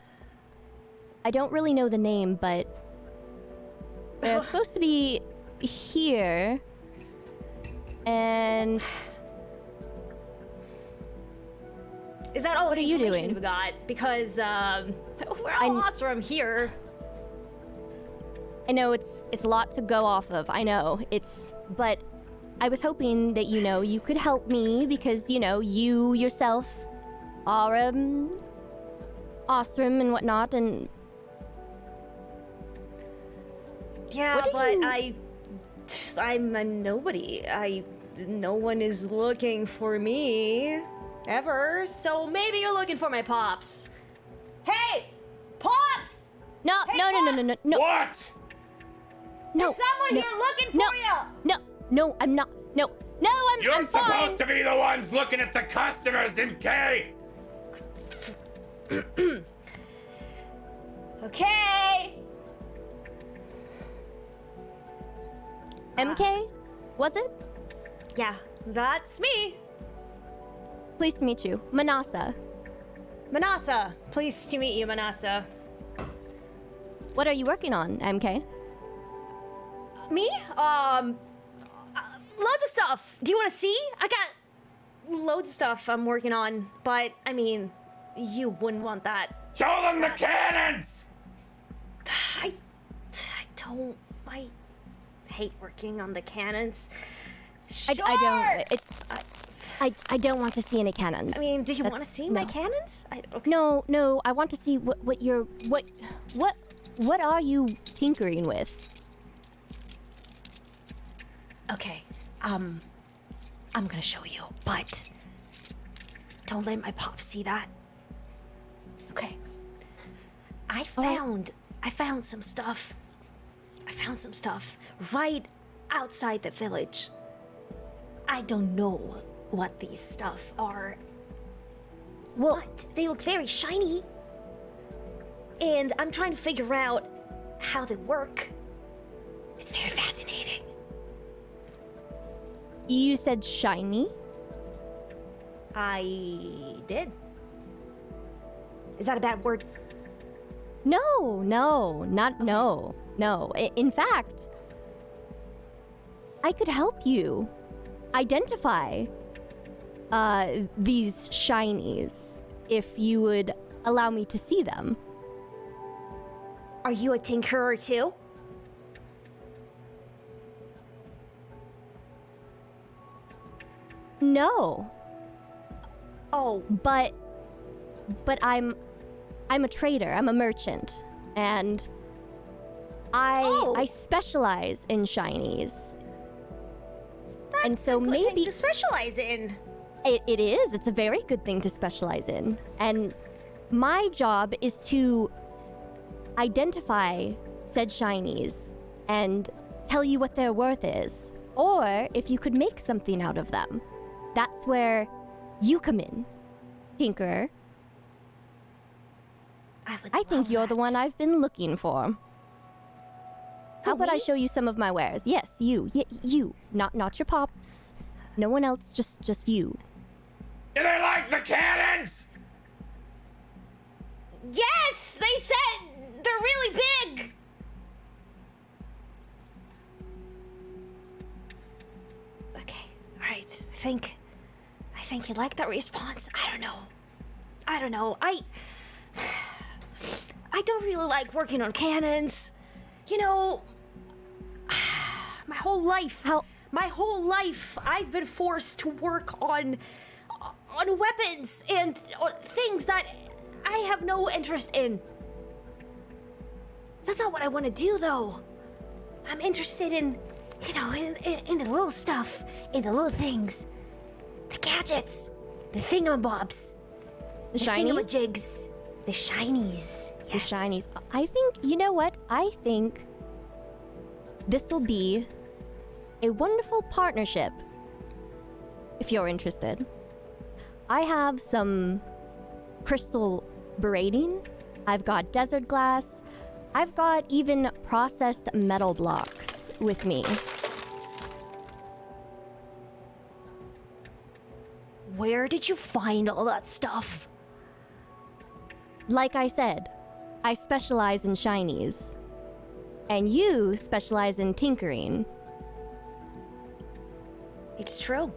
I don't really know the name, but they're supposed to be here. And Is that all What the are you information doing? we got? Because we're all awesome here. I know it's a lot to go off of. I know but I was hoping that you could help me because you yourself are awesome and whatnot, and Yeah, What are but you- I'm a nobody. No one is looking for me ever. So maybe you're looking for my pops. Hey, pops! no, Hey, no. What? No, There's someone no, here looking no, for you. No, I'm not. No, You're I'm fine. supposed to be the ones looking at the customers, MK! Okay. MK, was it? Yeah, that's me. Pleased to meet you, Manasa. Manasa. Pleased to meet you, Manasa. What are you working on, MK? Me? Loads of stuff. Do you want to see? I got loads of stuff I'm working on, but I mean, you wouldn't want that. Show them the cannons! I don't. I hate working on the cannons. Sure. I don't want to see any cannons. I mean, do you want to That's- see my no. cannons? Okay. No, I want to see what are you tinkering with? Okay. I'm gonna show you, but don't let my pop see that. Okay. I found some stuff. I found some stuff right outside the village. I don't know what these stuff are, Well, but they look very shiny. And I'm trying to figure out how they work. It's very fascinating. you said shiny. I did. Is that a bad word? No. In fact, I could help you identify these shinies if you would allow me to see them. Are you a tinkerer too? No, Oh, but I'm a trader. I'm a merchant, and I specialize in shinies. And so a good thing maybe to specialize in. it is. It's a very good thing to specialize in. And my job is to identify said shinies and tell you what their worth is, or if you could make something out of them. That's where you come in, Tinkerer. I think you're the one I've been looking for. How about I show you some of my wares? Yes, you. You. Not your pops. No one else, just you. Do they like the cannons? Yes, they said they're really big. Okay, all right. I think you like that response. I don't know. I don't really like working on cannons. You know, my whole life. My whole life, I've been forced to work on weapons and things that I have no interest in. That's not what I want to do, though. I'm interested in, in the little stuff, in the little things, the gadgets, the thingamabobs, The shinies? thingamajigs, the shinies. Yes. The shinies. I think, you know what? I think this will be a wonderful partnership. If you're interested. I have some crystal braiding. I've got desert glass. I've got even processed metal blocks with me. Where did you find all that stuff? Like I said, I specialize in shinies. And you specialize in tinkering. It's true.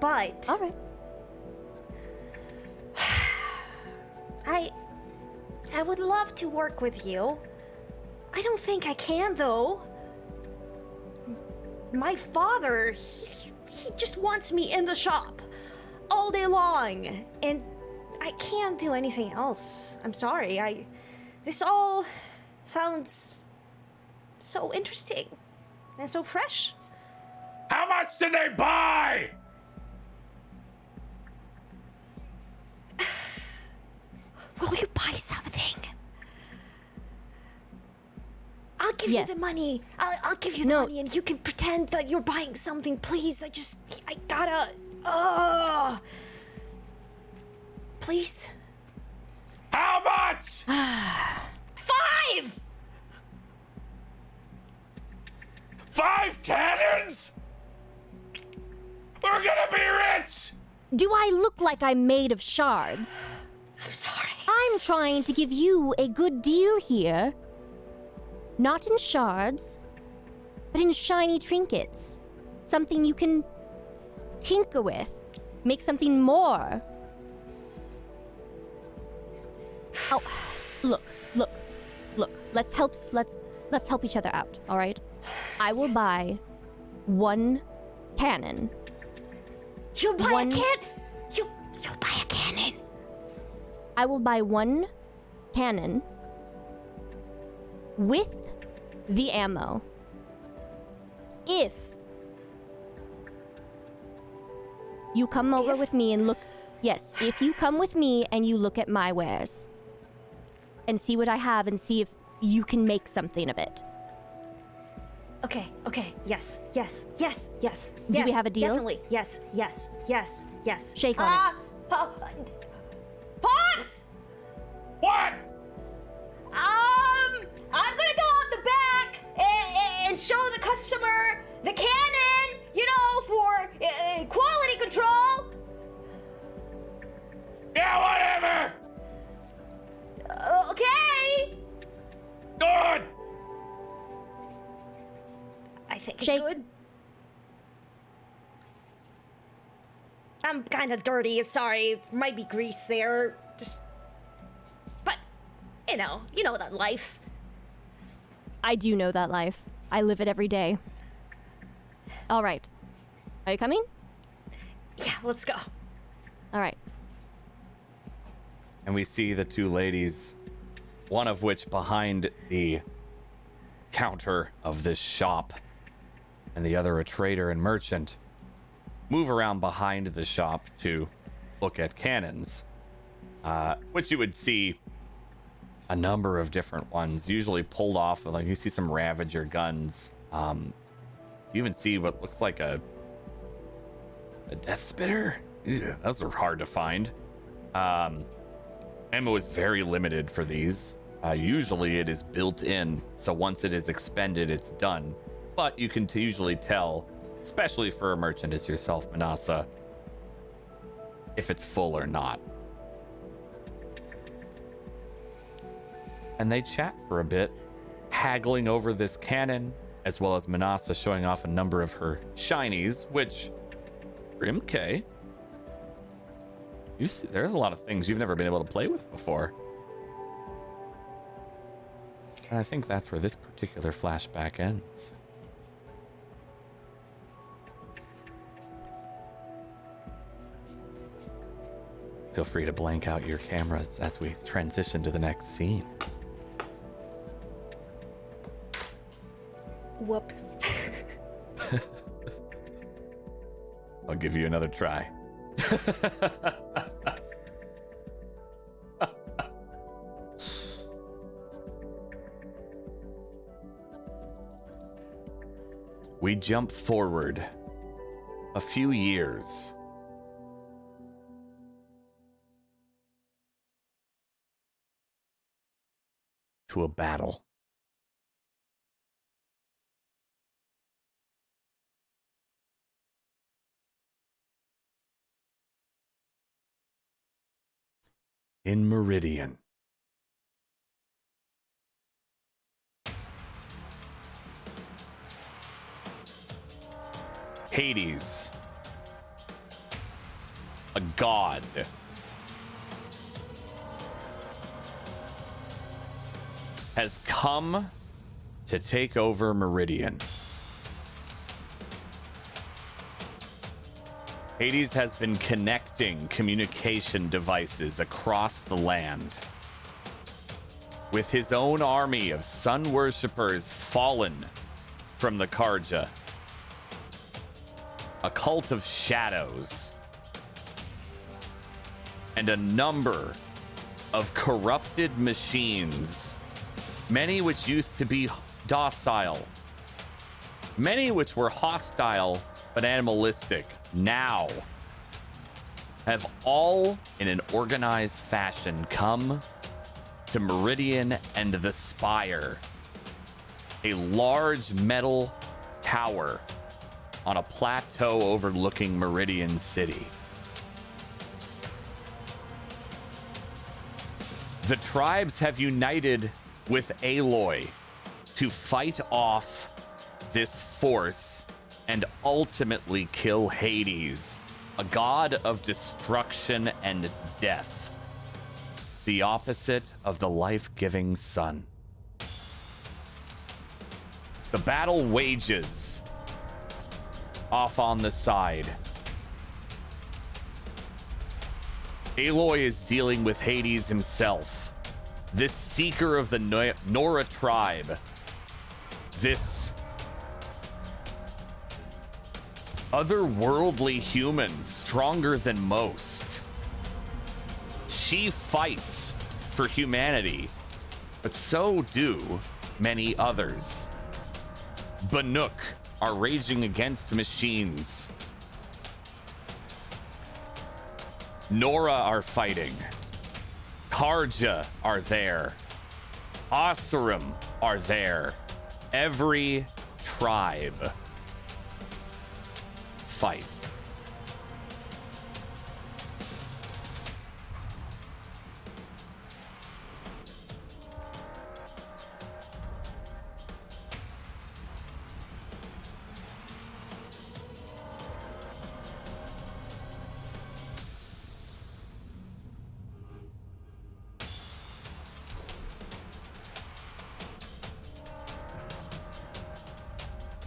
But All right. I would love to work with you. I don't think I can, though. My father, he just wants me in the shop all day long, and I can't do anything else. I'm sorry. This all sounds so interesting and so fresh. How much did they buy? Will you buy something? I'll give you the money. I'll give you the money, and you can pretend that you're buying something, please. I gotta. Please. How much? 5! 5 cannons? We're gonna be rich! Do I look like I'm made of shards? I'm sorry. I'm trying to give you a good deal here. Not in shards, but in shiny trinkets. Something you can tinker with. Make something more. Oh, look. Let's help each other out, all right? I will buy 1 cannon. You'll buy a cannon? You'll buy a cannon? I will buy 1 cannon with the ammo. If you come over with me and look... Yes, if you come with me and you look at my wares and see what I have and see if you can make something of it. Okay, yes. Do we have a deal? Definitely, yes. Shake on it. Pops! What? I'm gonna go out the back and show the customer the cannon, for quality control. Yeah, whatever! Okay. Good! I think it's Shake. good. I'm kind of dirty. I'm sorry. Might be grease there. But you know that life. I do know that life. I live it every day. All right. Are you coming? Yeah, let's go. All right. And we see the 2 ladies, one of which behind the counter of this shop, and the other a trader and merchant, move around behind the shop to look at cannons, which you would see a number of different ones, usually pulled off of, like, you see some Ravager guns. You even see what looks like a Death Spitter. Ew, those are hard to find. Ammo is very limited for these. Usually it is built in, so once it is expended, it's done. But you can usually tell, especially for a merchant as yourself, Manasa, if it's full or not. And they chat for a bit, haggling over this cannon, as well as Manasa showing off a number of her shinies, which, Grimke, you see, there's a lot of things you've never been able to play with before. And I think that's where this particular flashback ends. Feel free to blank out your cameras as we transition to the next scene. Whoops. I'll give you another try. We jump forward a few years. To a battle. In Meridian. Hades, a god, has come to take over Meridian. Hades has been connecting communication devices across the land. With his own army of sun worshippers fallen from the Karja. A cult of shadows. And a number of corrupted machines. Many which used to be docile. Many which were hostile but animalistic. Now have all in an organized fashion come to Meridian and the Spire, a large metal tower on a plateau overlooking Meridian City. The tribes have united with Aloy to fight off this force and ultimately kill Hades, a god of destruction and death, the opposite of the life-giving sun. The battle wages off on the side. Aloy is dealing with Hades himself, this seeker of the Nora tribe, this otherworldly human, stronger than most. She fights for humanity, but so do many others. Banuk are raging against machines. Nora are fighting. Karja are there. Asurum are there. Every tribe fight.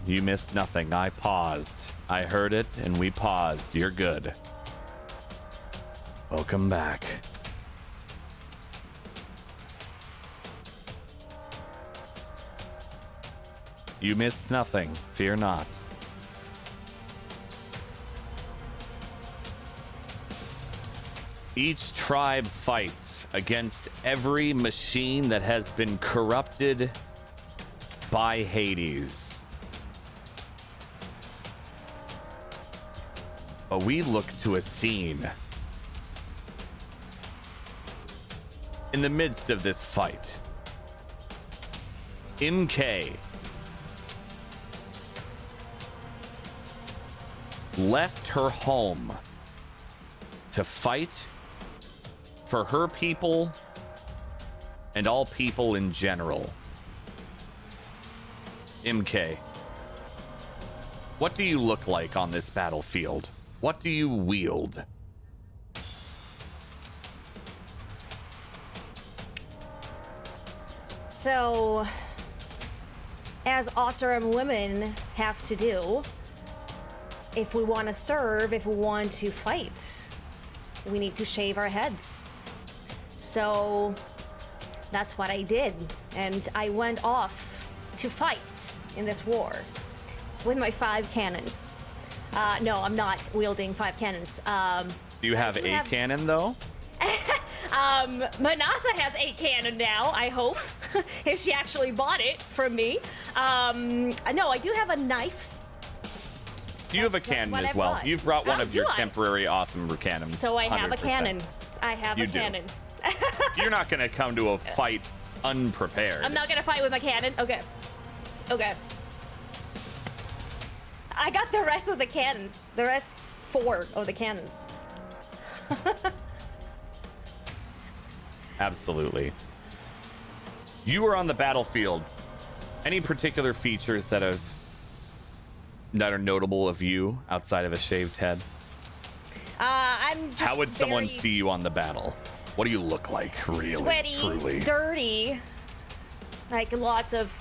You missed nothing. I paused. I heard it and we paused. You're good. Welcome back. You missed nothing. Fear not. Each tribe fights against every machine that has been corrupted by Hades. But we look to a scene in the midst of this fight. MK left her home to fight for her people and all people in general. MK, what do you look like on this battlefield? What do you wield? So, as Oseram women have to do, if we want to serve, if we want to fight, we need to shave our heads. So, that's what I did. And I went off to fight in this war with my 5 cannons. No, I'm not wielding 5 cannons. Do you have a cannon, though? Manasa has a cannon now, I hope, if she actually bought it from me. No, I do have a knife. You have a cannon as well. You've brought one of your I? temporary awesome cannons. So I have 100%. a cannon. I have You a do. cannon. You're not going to come to a fight unprepared. I'm not gonna fight with my cannon. Okay. Okay. I got the rest of the cannons. The rest 4 of the cannons. Absolutely. You were on the battlefield. Any particular features that are notable of you outside of a shaved head? I'm just How would someone very see you on the battle? What do you look like, really, sweaty, truly? dirty, like lots of,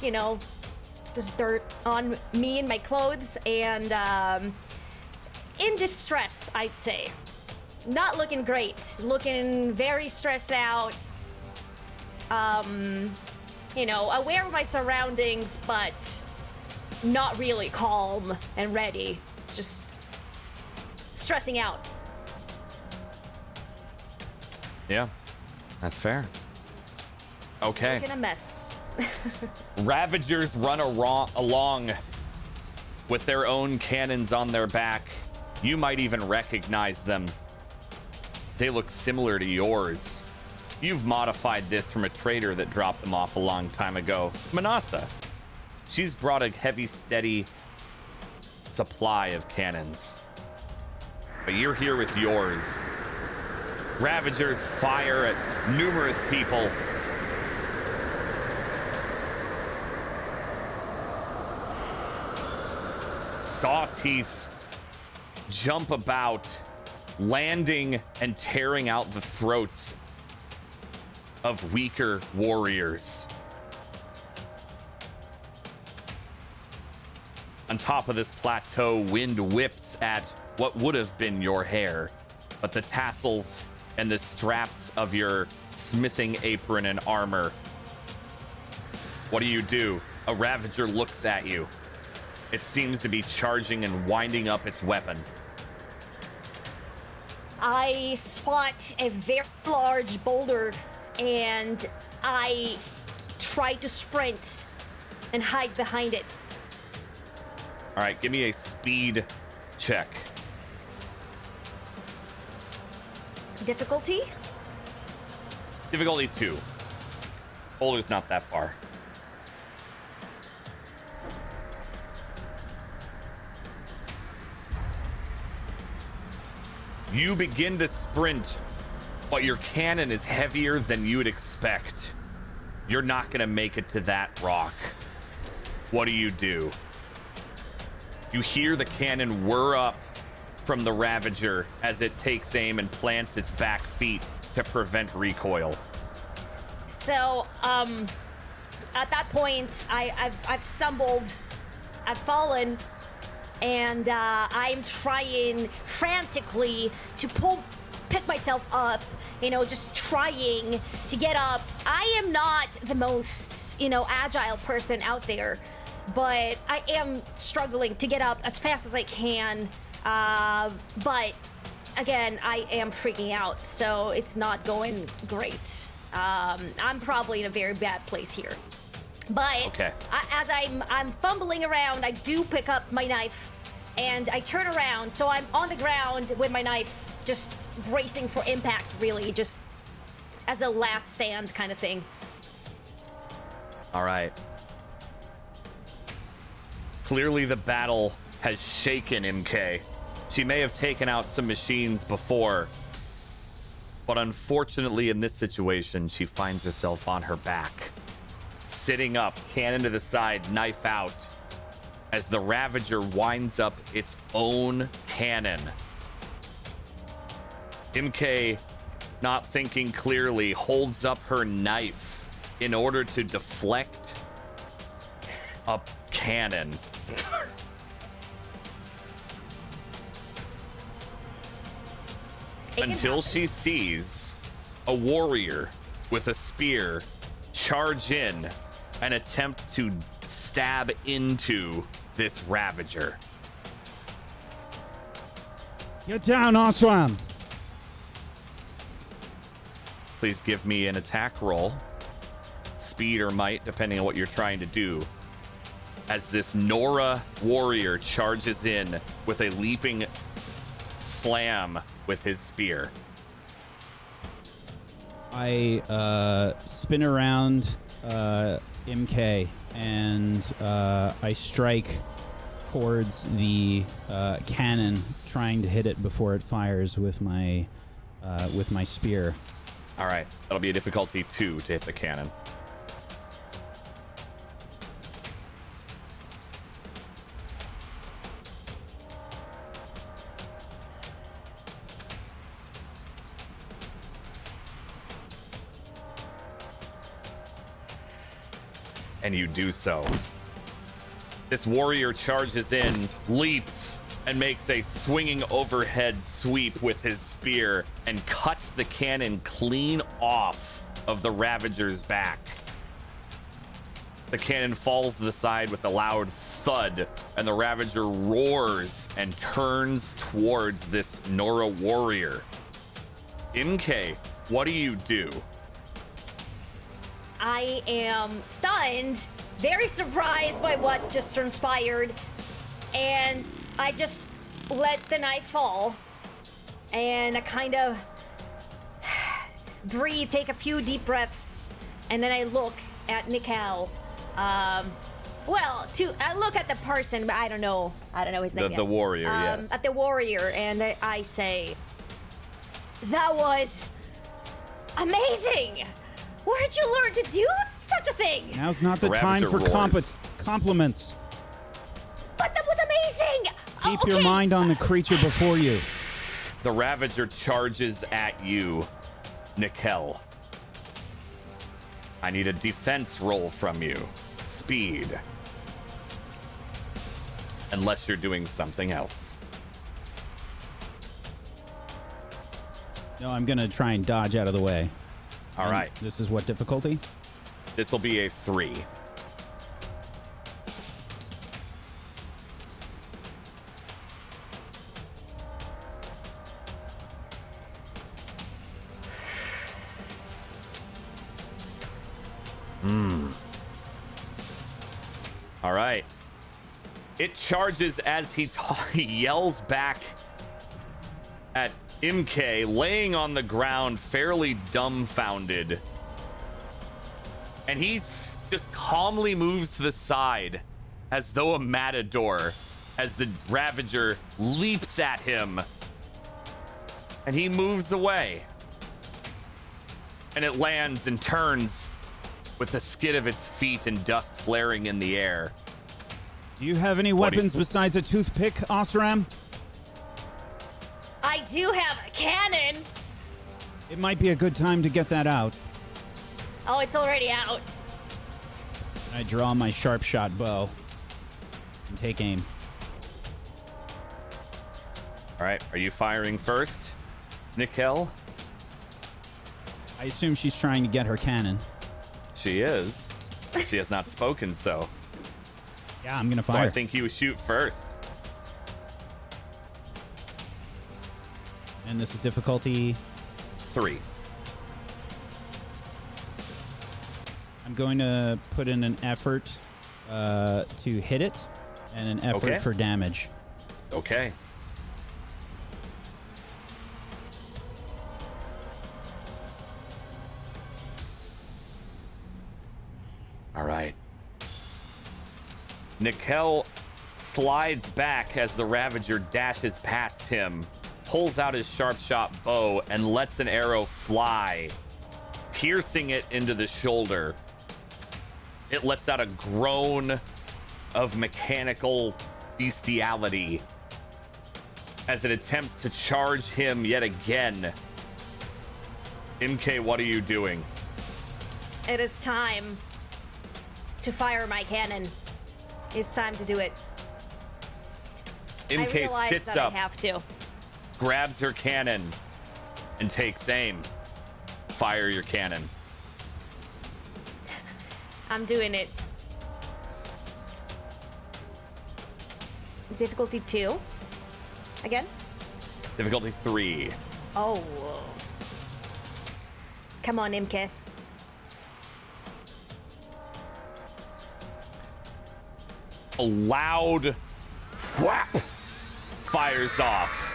just dirt on me and my clothes, and in distress, I'd say. Not looking great, looking very stressed out. Aware of my surroundings, but not really calm and ready. Just stressing out. Yeah, that's fair. Okay. Looking a mess. Ravagers run along with their own cannons on their back. You might even recognize them. They look similar to yours. You've modified this from a trader that dropped them off a long time ago, Manasa. She's brought a heavy, steady supply of cannons. But you're here with yours. Ravagers fire at numerous people. Saw teeth jump about, landing and tearing out the throats of weaker warriors. On top of this plateau, wind whips at what would have been your hair, but the tassels and the straps of your smithing apron and armor. What do? A Ravager looks at you. It seems to be charging and winding up its weapon. I spot a very large boulder, and I try to sprint and hide behind it. All right, give me a speed check. Difficulty? Difficulty 2. Boulder's not that far. You begin to sprint, but your cannon is heavier than you would expect. You're not going to make it to that rock. What do? You hear the cannon whir up from the Ravager as it takes aim and plants its back feet to prevent recoil. So, at that point, I've stumbled, I've fallen, and I'm trying frantically to pick myself up, just trying to get up. I am not the most, agile person out there, but I am struggling to get up as fast as I can. But again, I am freaking out, so it's not going great. I'm probably in a very bad place here. But okay. As I'm fumbling around, I do pick up my knife and I turn around, so I'm on the ground with my knife, just bracing for impact, really, just as a last stand kind of thing. All right. Clearly the battle has shaken MK. She may have taken out some machines before, but unfortunately in this situation, she finds herself on her back, sitting up, cannon to the side, knife out, as the Ravager winds up its own cannon. MK, not thinking clearly, holds up her knife in order to deflect a cannon. Until she sees a warrior with a spear charge in and attempt to stab into this Ravager. Get down, Osram. Please give me an attack roll. Speed or might, depending on what you're trying to do. As this Nora warrior charges in with a leaping slam with his spear. I spin around MK and I strike towards the cannon, trying to hit it before it fires with my spear. All right, that'll be a difficulty 2 to hit the cannon. and you do so. This warrior charges in, leaps, and makes a swinging overhead sweep with his spear and cuts the cannon clean off of the Ravager's back. The cannon falls to the side with a loud thud, and the Ravager roars and turns towards this Nora warrior. MK, what do you do? I am stunned, very surprised by what just transpired, and I just let the knife fall, and I kind of breathe, take a few deep breaths, and then I look at Nickel. I look at the person, but I don't know his name yet. The warrior, yes. At the warrior, and I say, that was amazing! Where'd you learn to do such a thing? Now's not the The time for Ravager compliments. But that was amazing! Keep your mind on the creature before you. The Ravager charges at you, Nickel. I need a defense roll from you. Speed. Unless you're doing something else. No, I'm gonna try and dodge out of the way. All And right. This is what difficulty? This will be a 3. All right. It charges as he yells back at MK, laying on the ground, fairly dumbfounded. And he just calmly moves to the side as though a matador as the Ravager leaps at him. And he moves away. And it lands and turns with the skid of its feet and dust flaring in the air. Do you have any weapons besides a toothpick, Osram? I do have a cannon! It might be a good time to get that out. Oh, it's already out. I draw my sharp shot bow and take aim. All right, are you firing first, Nickel? I assume she's trying to get her cannon. She is. She has not spoken so. Yeah, I'm gonna So fire. I think you shoot first. And this is difficulty 3. I'm going to put in an effort to hit it and an effort Okay. for damage. Okay. All right. Nickel slides back as the Ravager dashes past him, pulls out his sharp shot bow, and lets an arrow fly, piercing it into the shoulder. It lets out a groan of mechanical bestiality as it attempts to charge him yet again. MK, what are you doing? It is time to fire my cannon. It's time to do it. I MK realize sits that up, I have to. grabs her cannon, and takes aim. Fire your cannon. I'm doing it. Difficulty 2. Again? Difficulty 3. Oh. Come on, MK. A loud whap fires off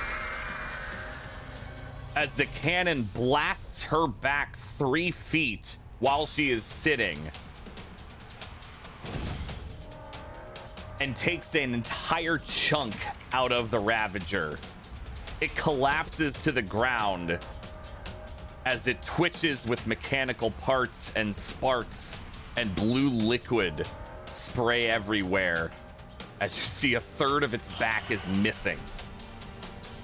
as the cannon blasts her back 3 feet while she is sitting and takes an entire chunk out of the Ravager. It collapses to the ground as it twitches with mechanical parts and sparks and blue liquid spray everywhere as you see a third of its back is missing.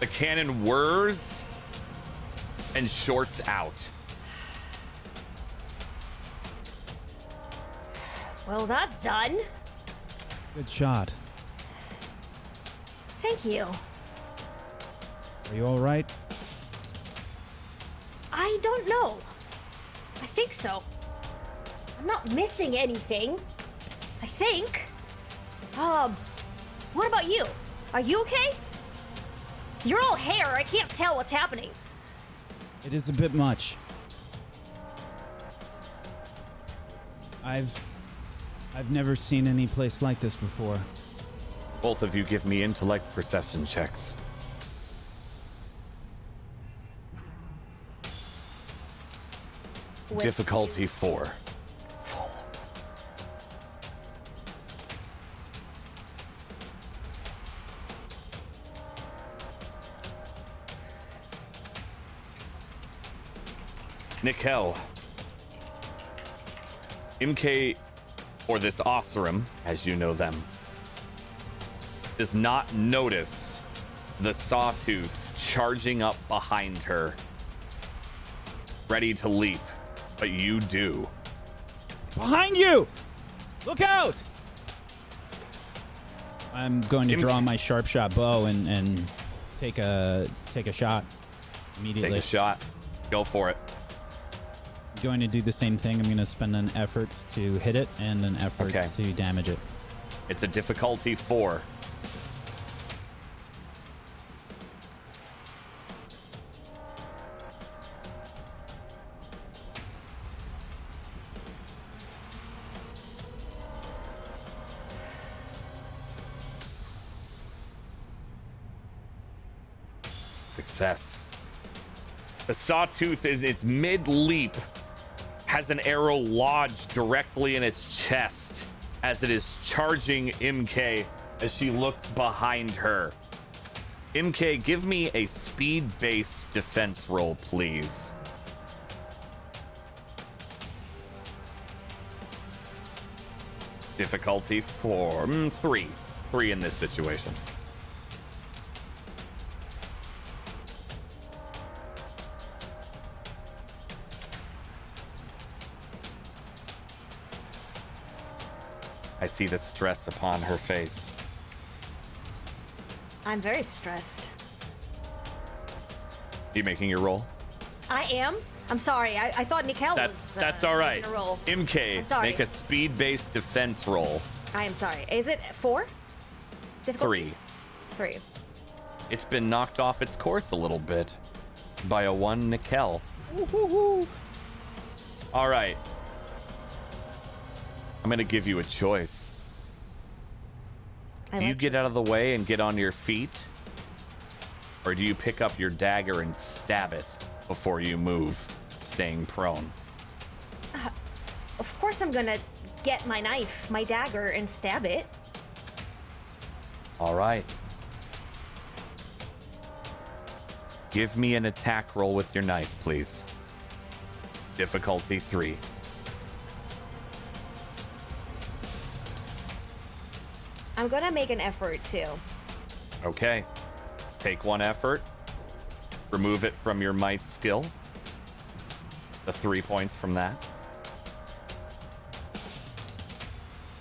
The cannon whirs and shorts out. Well, that's done. Good shot. Thank you. Are you all right? I don't know. I think so. I'm not missing anything. I think. What about you? Are you okay? You're all hair. I can't tell what's happening. It is a bit much. I've never seen any place like this before. Both of you give me intellect perception checks. Difficulty 4. Nickel. MK, or this Osram, as you know them, does not notice the sawtooth charging up behind her, ready to leap, but you do. Behind you! Look out! I'm going to draw my sharp shot bow and take a shot immediately. Take a shot. Go for it. Going to do the same thing. I'm going to spend an effort to hit it and an effort to damage it. It's a difficulty 4. Success. The sawtooth is its mid-leap, has an arrow lodged directly in its chest as it is charging MK as she looks behind her. MK, give me a speed-based defense roll, please. Difficulty 4. 3. 3 in this situation. I see the stress upon her face. I'm very stressed. You making your roll? I am? I'm sorry. I thought Nickel was That's all right. making a roll. I'm MK, sorry. make a speed-based defense roll. I am sorry. Is it 4? Difficulty? 3. It's been knocked off its course a little bit by a 1 Nickel. All right. I'm going to give you a choice. Do you get out of the way and get on your feet? Or do you pick up your dagger and stab it before you move, staying prone? Of course I'm gonna get my knife, my dagger, and stab it. All right. Give me an attack roll with your knife, please. Difficulty 3. I'm gonna make an effort too. Okay. Take 1 effort. Remove it from your might skill. The 3 points from that.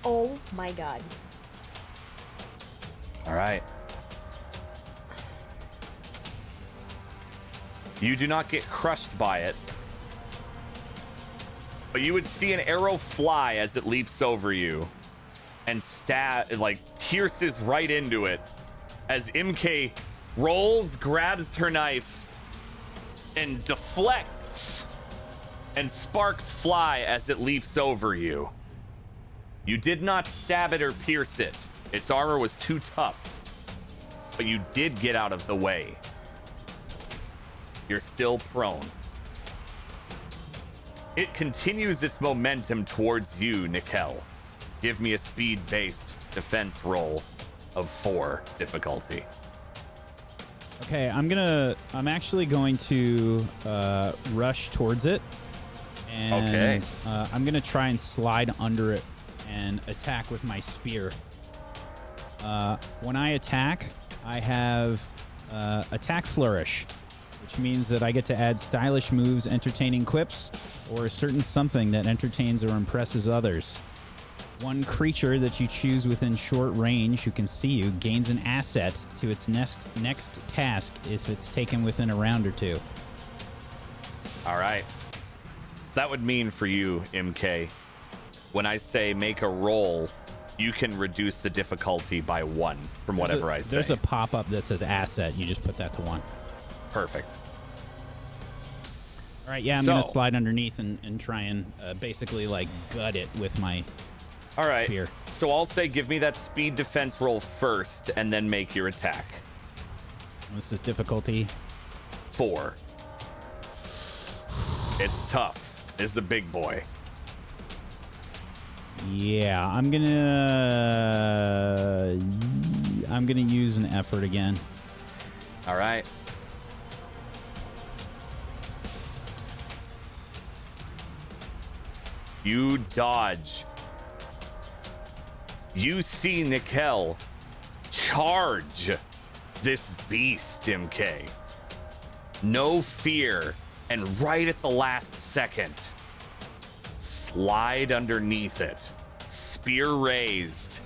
Oh my god. All right. You do not get crushed by it. But you would see an arrow fly as it leaps over you and pierces right into it as MK rolls, grabs her knife, and deflects, and sparks fly as it leaps over you. You did not stab it or pierce it. Its armor was too tough, but you did get out of the way. You're still prone. It continues its momentum towards you, Nickel. Give me a speed-based defense roll of 4 difficulty. Okay, I'm actually going to rush towards it, and I'm gonna try and slide under it and attack with my spear. When I attack, I have attack flourish, which means that I get to add stylish moves, entertaining quips, or a certain something that entertains or impresses others. One creature that you choose within short range who can see you gains an asset to its next task if it's taken within a round or two. All right. So that would mean for you, MK, when I say make a roll, you can reduce the difficulty by 1 from whatever I say. There's a pop-up that says asset. You just put that to 1. Perfect. All right, yeah, I'm going to slide underneath and try and basically, like, gut it with my All right. spear. So I'll say give me that speed defense roll first and then make your attack. This is difficulty 4. It's tough. This is a big boy. Yeah, I'm gonna use an effort again. All right. You dodge. You see Nickel charge this beast, MK. No fear, and right at the last second, slide underneath it, spear raised,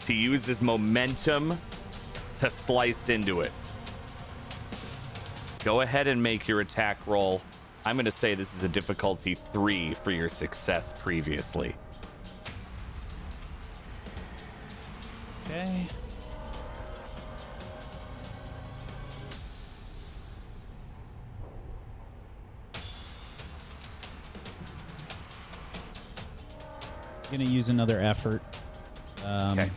to use his momentum to slice into it. Go ahead and make your attack roll. I'm going to say this is a difficulty 3 for your success previously. Okay. Gonna use another effort Okay.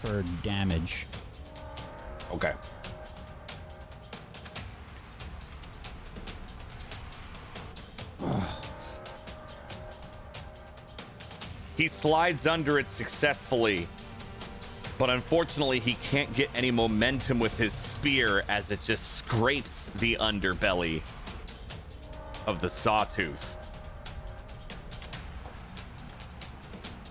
for damage. Okay. He slides under it successfully, but unfortunately he can't get any momentum with his spear as it just scrapes the underbelly of the sawtooth.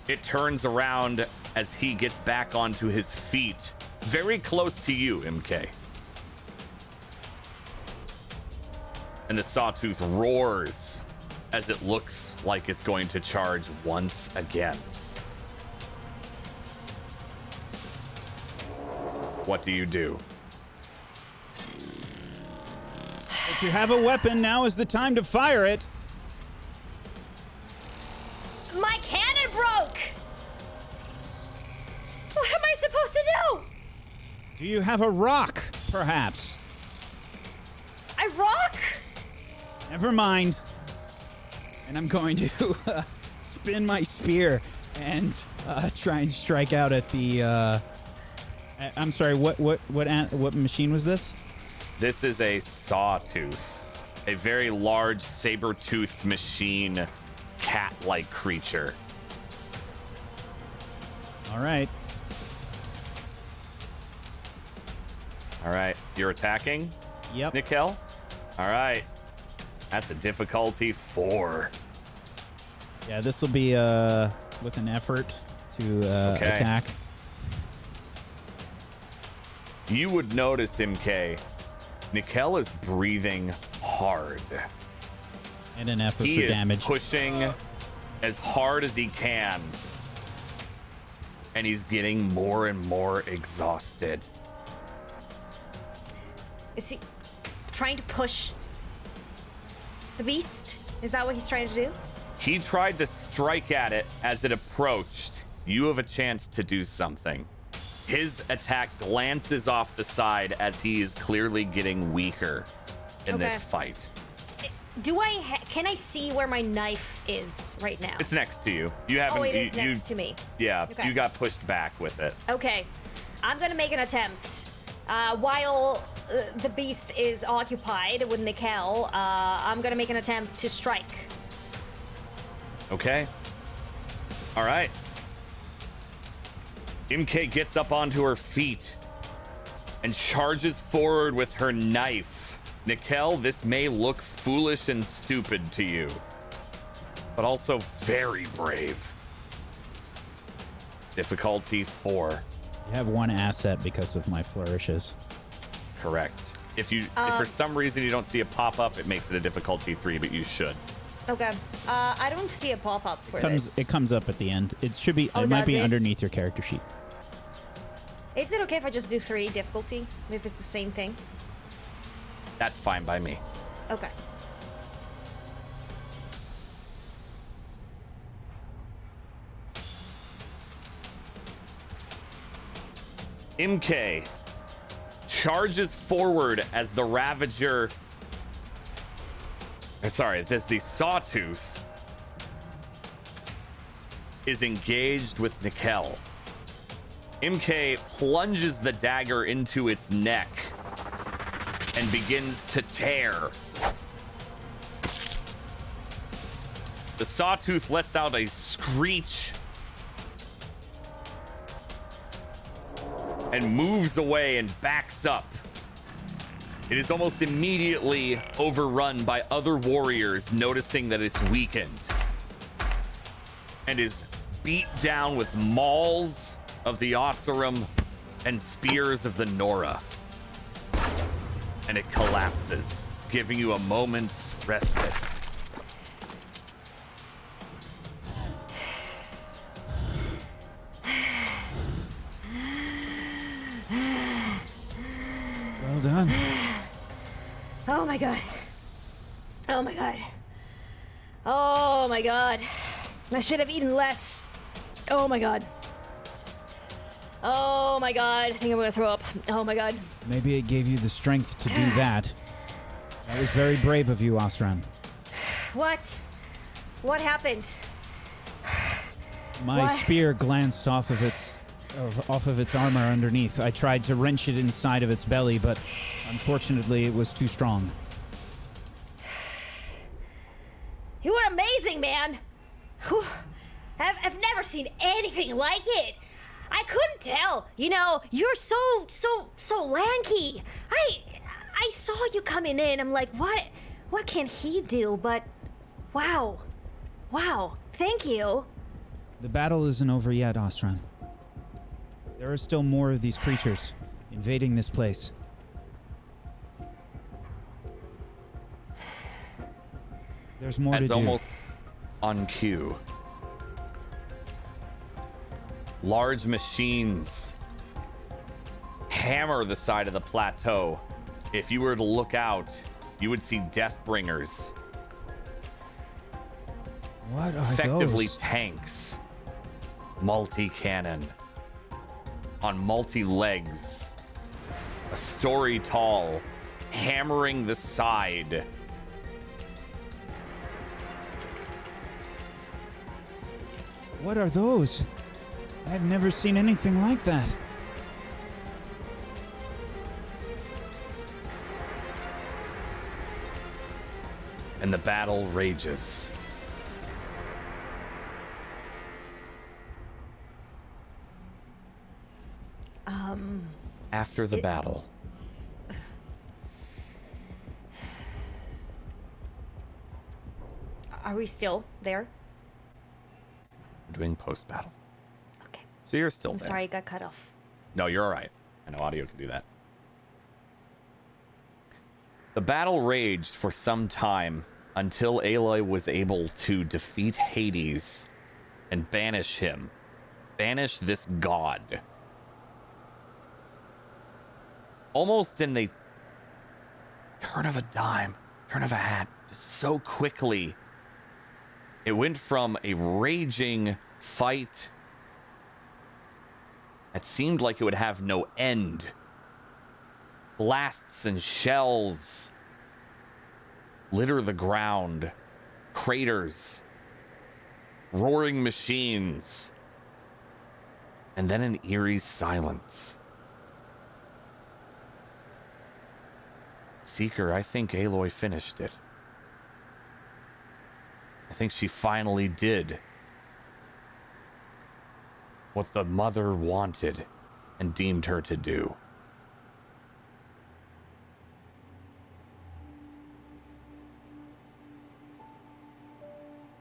It turns around as he gets back onto his feet, very close to you, MK. And the sawtooth roars as it looks like it's going to charge once again. What do you do? If you have a weapon, now is the time to fire it. My cannon broke! What am I supposed to do? Do you have a rock, perhaps? I rock? Never mind. And I'm going to spin my spear and try and strike out at the. I'm sorry. What machine was this? This is a sawtooth, a very large saber-toothed machine, cat-like creature. All right. All right, you're attacking, Yep. Nickel? All right, that's a difficulty 4. Yeah, this will be with an effort to attack. You would notice, MK, Nickel is breathing hard. And an effort He for is damage. pushing as hard as he can. And he's getting more and more exhausted. Is he trying to push the beast? Is that what he's trying to do? He tried to strike at it as it approached. You have a chance to do something. His attack glances off the side as he is clearly getting weaker in this fight. Can I see where my knife is right now? It's next to you. You haven't. Oh, it is next to me. Yeah, Okay. you got pushed back with it. Okay, I'm gonna make an attempt. While the beast is occupied with Nickel, I'm gonna make an attempt to strike. Okay. All right. MK gets up onto her feet and charges forward with her knife. Nickel, this may look foolish and stupid to you, but also very brave. Difficulty 4. You have one asset because of my flourishes. Correct. If for some reason you don't see a pop-up, it makes it a difficulty 3, but you should. Okay. I don't see a pop-up for this. It comes up at the end. It should be. Oh, it might does be it? underneath your character sheet. Is it okay if I just do 3 difficulty? If it's the same thing? That's fine by me. Okay. MK charges forward as the Ravager. Sorry, as the Sawtooth is engaged with Nickel. MK plunges the dagger into its neck and begins to tear. The Sawtooth lets out a screech and moves away and backs up. It is almost immediately overrun by other warriors, noticing that it's weakened, and is beat down with mauls of the Oseram and spears of the Nora. And it collapses, giving you a moment's respite. Well done. Oh my god. Oh my god. Oh my god. I should have eaten less. Oh my god. Oh my god. I think I'm gonna throw up. Oh my god. Maybe it gave you the strength to do that. That was very brave of you, Osram. What? What happened? My Why? spear glanced off of its armor underneath. I tried to wrench it inside of its belly, but unfortunately it was too strong. You were amazing, man. Whew. I've never seen anything like it. I couldn't tell. You know, you're so lanky. I saw you coming in. I'm like, what can he do? But wow. Thank you. The battle isn't over yet, Osram. There are still more of these creatures invading this place. There's more to As do. almost on cue, large machines hammer the side of the plateau. If you were to look out, you would see Deathbringers, What are effectively those? tanks, multi-cannon, on multi-legs, a story tall, hammering the side. What are those? I've never seen anything like that. And the battle rages. After the battle, Are we still there? doing post-battle. Okay. So you're still I'm there. sorry, I got cut off. No, you're all right. I know audio can do that. The battle raged for some time until Aloy was able to defeat Hades and banish him. Banish this god. Almost in the turn of a dime, turn of a hat, just so quickly. It went from a raging fight that seemed like it would have no end. Blasts and shells litter the ground, craters, roaring machines, and then an eerie silence. Seeker, I think Aloy finished it. I think she finally did what the mother wanted and deemed her to do.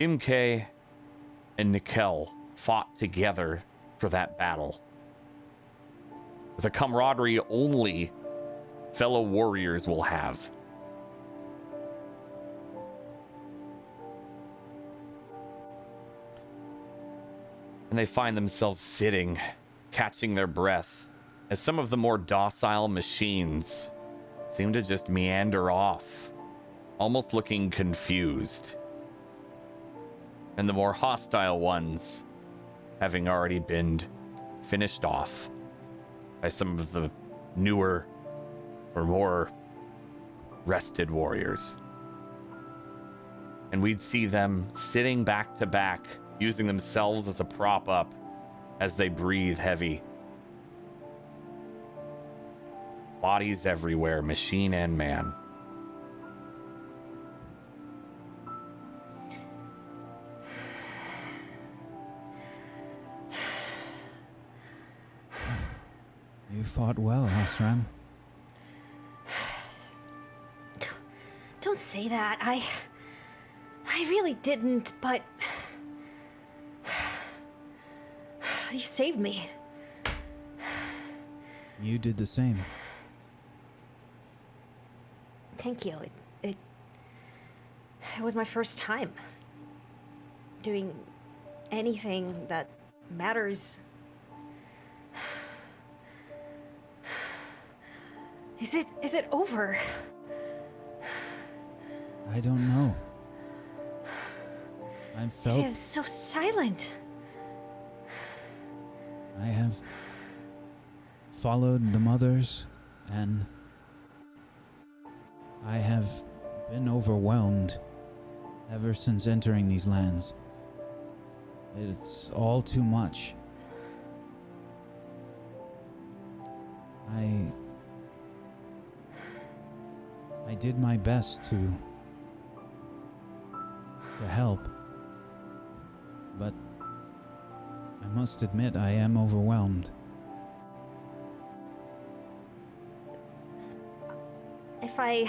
MK and Nickel fought together for that battle, with a camaraderie only fellow warriors will have. And they find themselves sitting, catching their breath, as some of the more docile machines seem to just meander off, almost looking confused. And the more hostile ones having already been finished off by some of the newer or more rested warriors. And we'd see them sitting back to back, using themselves as a prop up as they breathe heavy. Bodies everywhere, machine and man. You fought well, Ostram. Don't say that. I really didn't, but you saved me. You did the same. Thank you. It was my first time doing anything that matters. Is it over? I don't know. I felt It is so silent. I have followed the mothers, and I have been overwhelmed ever since entering these lands. It's all too much. I did my best to help, but I must admit I am overwhelmed. If I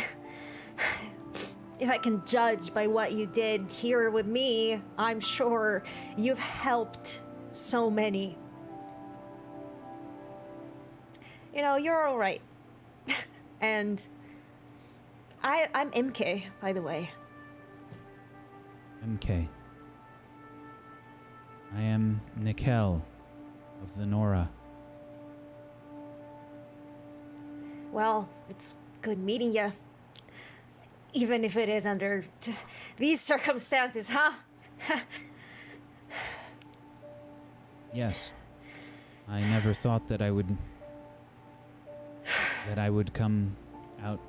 can judge by what you did here with me, I'm sure you've helped so many. You know, you're all right. And I'm MK, by the way. MK. I am Nikel of the Nora. Well, it's good meeting you. Even if it is under these circumstances, huh? Yes. I never thought that I would come out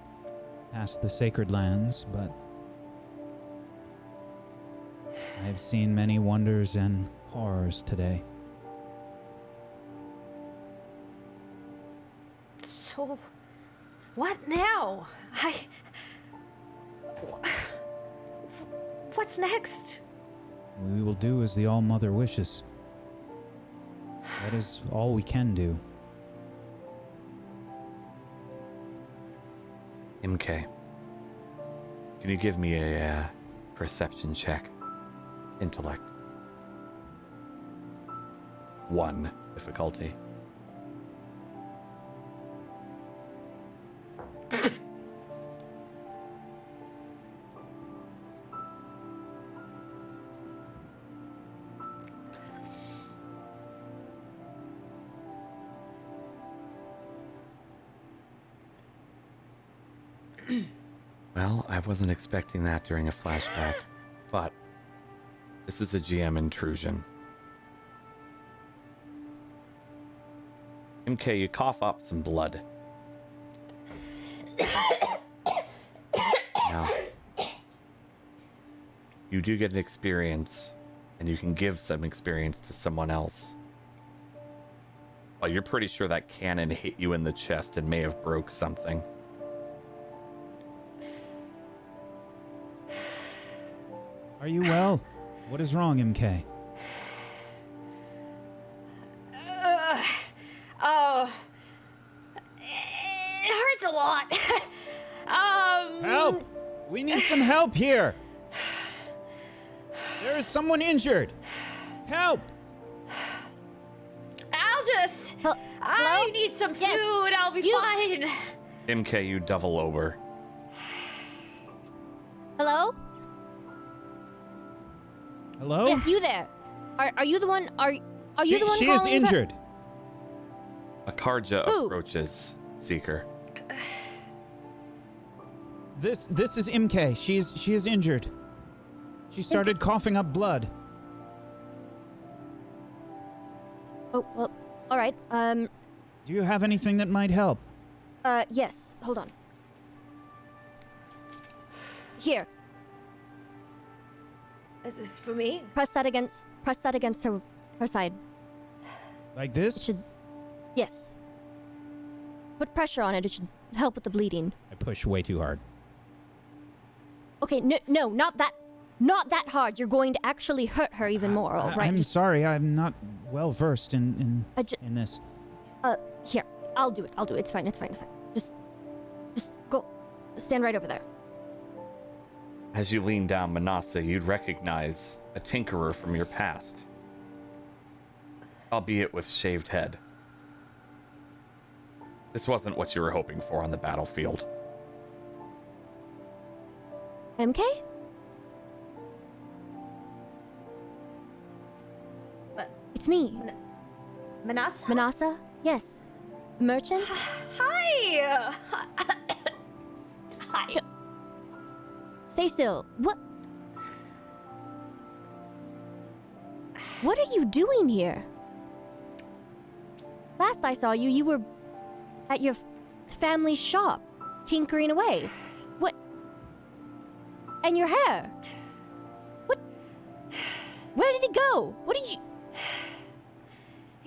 past the sacred lands, but I've seen many wonders and horrors today. So, what now? What's next? We will do as the All-Mother wishes. That is all we can do. MK, can you give me a perception check? Intellect. 1 difficulty. Well, I wasn't expecting that during a flashback, but this is a GM intrusion. MK, you cough up some blood. Now, you do get an experience, and you can give some experience to someone else. Well, you're pretty sure that cannon hit you in the chest and may have broke something. Are you well? What is wrong, MK? Oh, it hurts a lot. Help! We need some help here! There is someone injured! Help! I need some food. Yes. I'll be fine. MK, you double over. Hello? Hello? Yes, you there. Are you the one? Are you the one She is calling for- injured. Akarja Who? approaches Seeker. This is Imke. She is injured. She started coughing up blood. Oh, well, all right. Do you have anything that might help? Yes. Hold on. Here, Is this for me? press that against her side. Like It this? should, yes. Put pressure on it. It should help with the bleeding. I push way too hard. Okay, no, not that hard. You're going to actually hurt her even more. All right. I'm just, sorry. I'm not well versed in this. Here, I'll do it. It's fine. Just go. Stand right over there. As you lean down, Manasa, you'd recognize a tinkerer from your past, albeit with shaved head. This wasn't what you were hoping for on the battlefield. MK? But It's me, Manasa? Manasa. Yes, merchant. Hi. Hi. Stay still. What? What are you doing here? Last I saw you, you were at your family's shop, tinkering away. What? And your hair? What? Where did it go? What did you...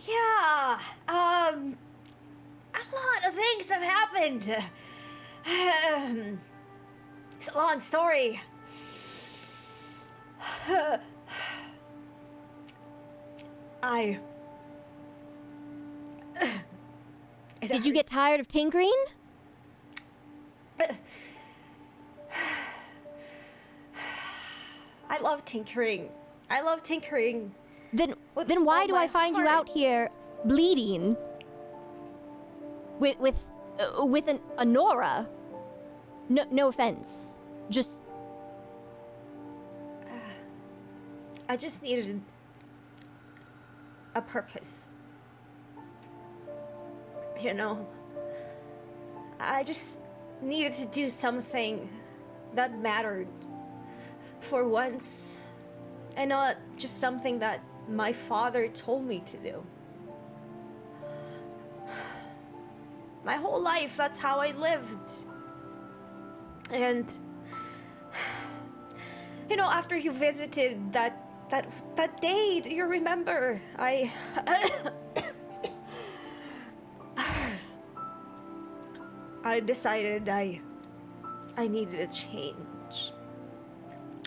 Yeah. A lot of things have happened. It's a long story. Did you get tired of tinkering? I love tinkering. Then With why all do my I find you heart. out here bleeding with a Nora? No offense. Just I just needed a purpose. You know, I just needed to do something that mattered for once, and not just something that my father told me to do. My whole life, that's how I lived. And you know, after you visited that day, do you remember? I decided I needed a change.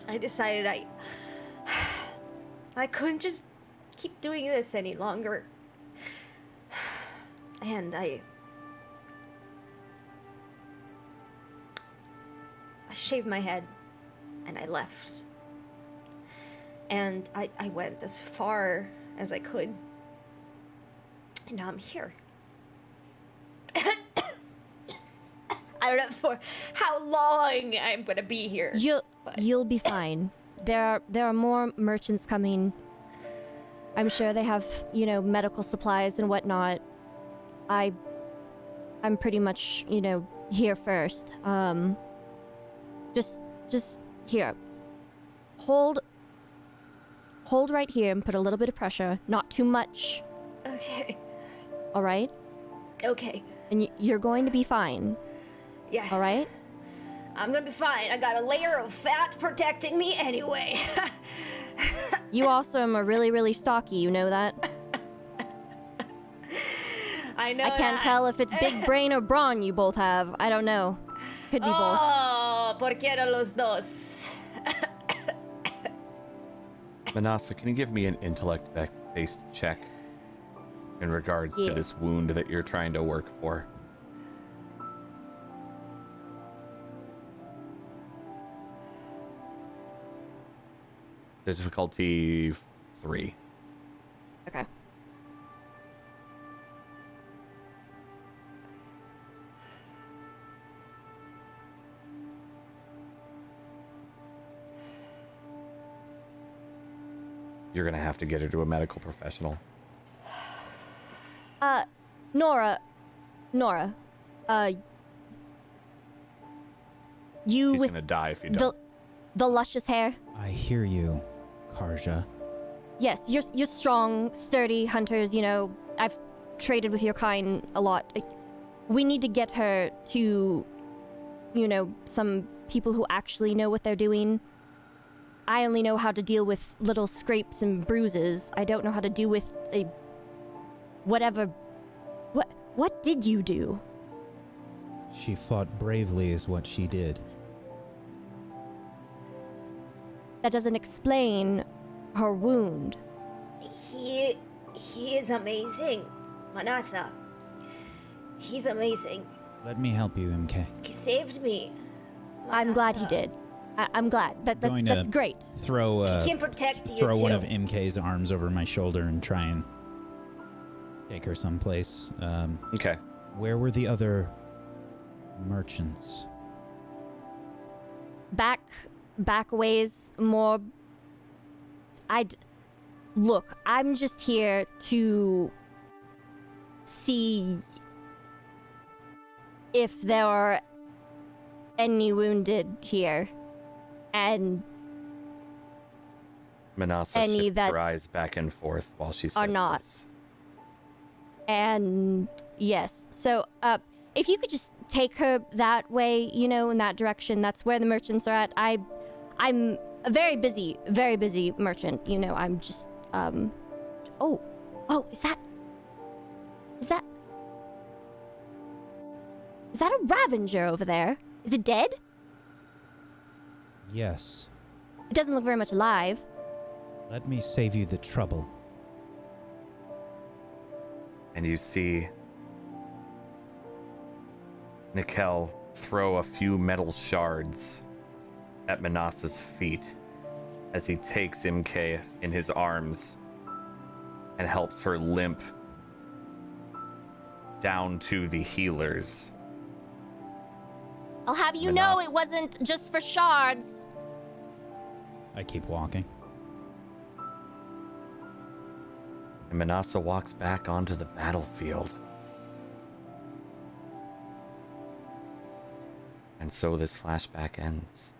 I decided I couldn't just keep doing this any longer. And I shaved my head and I left. And I went as far as I could. And now I'm here. I don't know for how long I'm gonna be here. you'll be fine. There are more merchants coming. I'm sure they have, medical supplies and whatnot. I'm pretty much, here first. Just here. Hold right here and put a little bit of pressure, not too much. Okay. All right? Okay. And you're going to be fine. Yes. All right? I'm gonna be fine. I got a layer of fat protecting me anyway. You also are really, really stocky, you know that? I know. I can't tell if it's big brain or brawn you both have. I don't know. Could be both. Oh, ¿por qué no los dos? Manasa, can you give me an intellect-based check in regards to Yeah. this wound that you're trying to work for? Difficulty 3. Okay. You're gonna have to get her to a medical professional. Nora, you She's with gonna die if you don't. the luscious hair. I hear you, Karja. Yes, you're strong, sturdy hunters. You know, I've traded with your kind a lot. We need to get her to, you know, some people who actually know what they're doing. I only know how to deal with little scrapes and bruises. I don't know how to deal with a whatever. What did you do? She fought bravely is what she did. That doesn't explain her wound. He is amazing. Manasa. He's amazing. Let me help you, MK. He saved me. I'm glad he did. I'm glad. That's great. Throw He can protect you throw too. one of MK's arms over my shoulder and try and take her someplace. Okay. Where were the other merchants? Back ways more. Look, I'm just here to see if there are any wounded here, and Manasa any shifts that her eyes back and forth while she says are not. this. And yes, so if you could just take her that way, you know, in that direction, that's where the merchants are at. I'm a very busy merchant, you know. I'm just oh, is that a Ravenger over there? Is it dead? Yes. It doesn't look very much alive. Let me save you the trouble. And you see Nikel throw a few metal shards at Manasa's feet as he takes MK in his arms and helps her limp down to the healers. I'll have you know it wasn't just for shards. I keep walking. And Manasa walks back onto the battlefield. And so this flashback ends.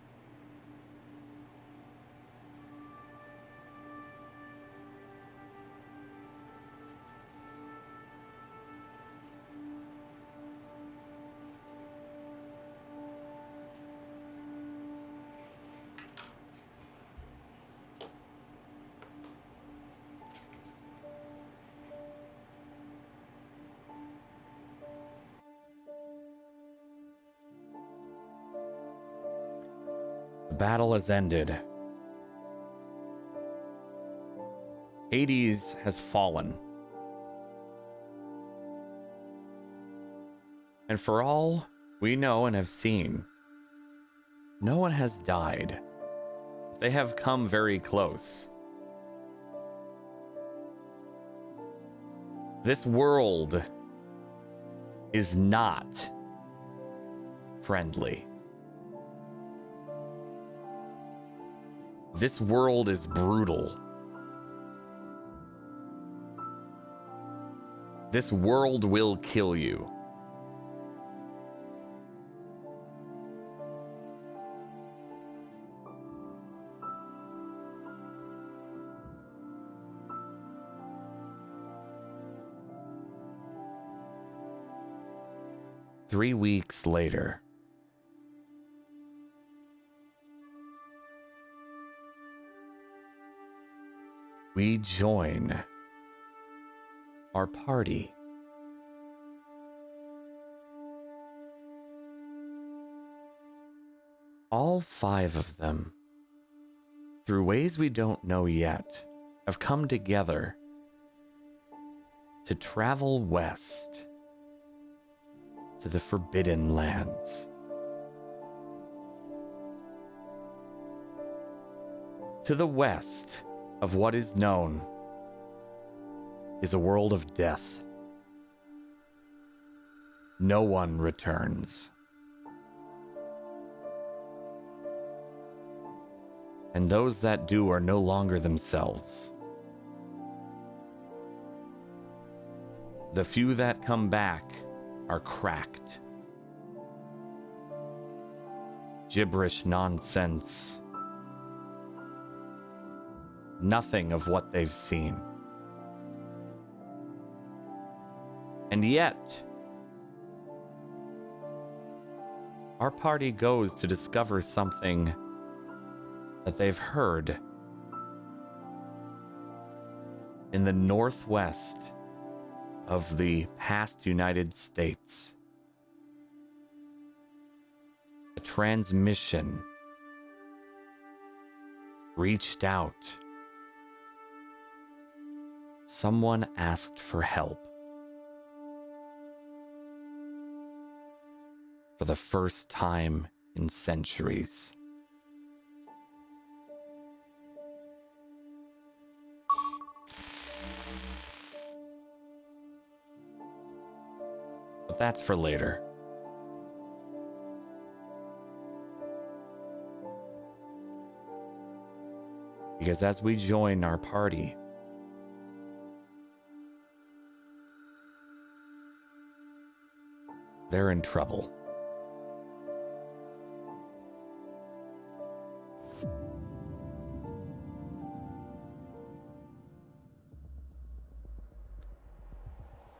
The battle has ended. Hades has fallen. And for all we know and have seen, no one has died. They have come very close. This world is not friendly. This world is brutal. This world will kill you. Three weeks later, we join our party. All 5 of them, through ways we don't know yet, have come together to travel west to the Forbidden Lands. To the west of what is known is a world of death. No one returns. And those that do are no longer themselves. the few that come back are cracked. Gibberish nonsense. Nothing of what they've seen. And yet, our party goes to discover something that they've heard in the northwest of the past United States. A transmission reached out. Someone asked for help. For the first time in centuries. But that's for later. Because as we join our party, they're in trouble.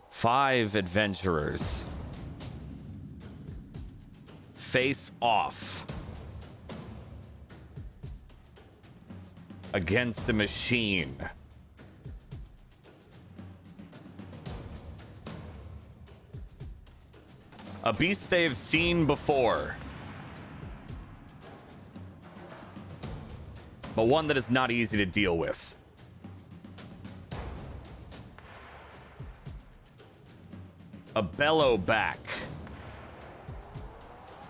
Five adventurers face off against a machine. A beast they've seen before, but one that is not easy to deal with. A bellowback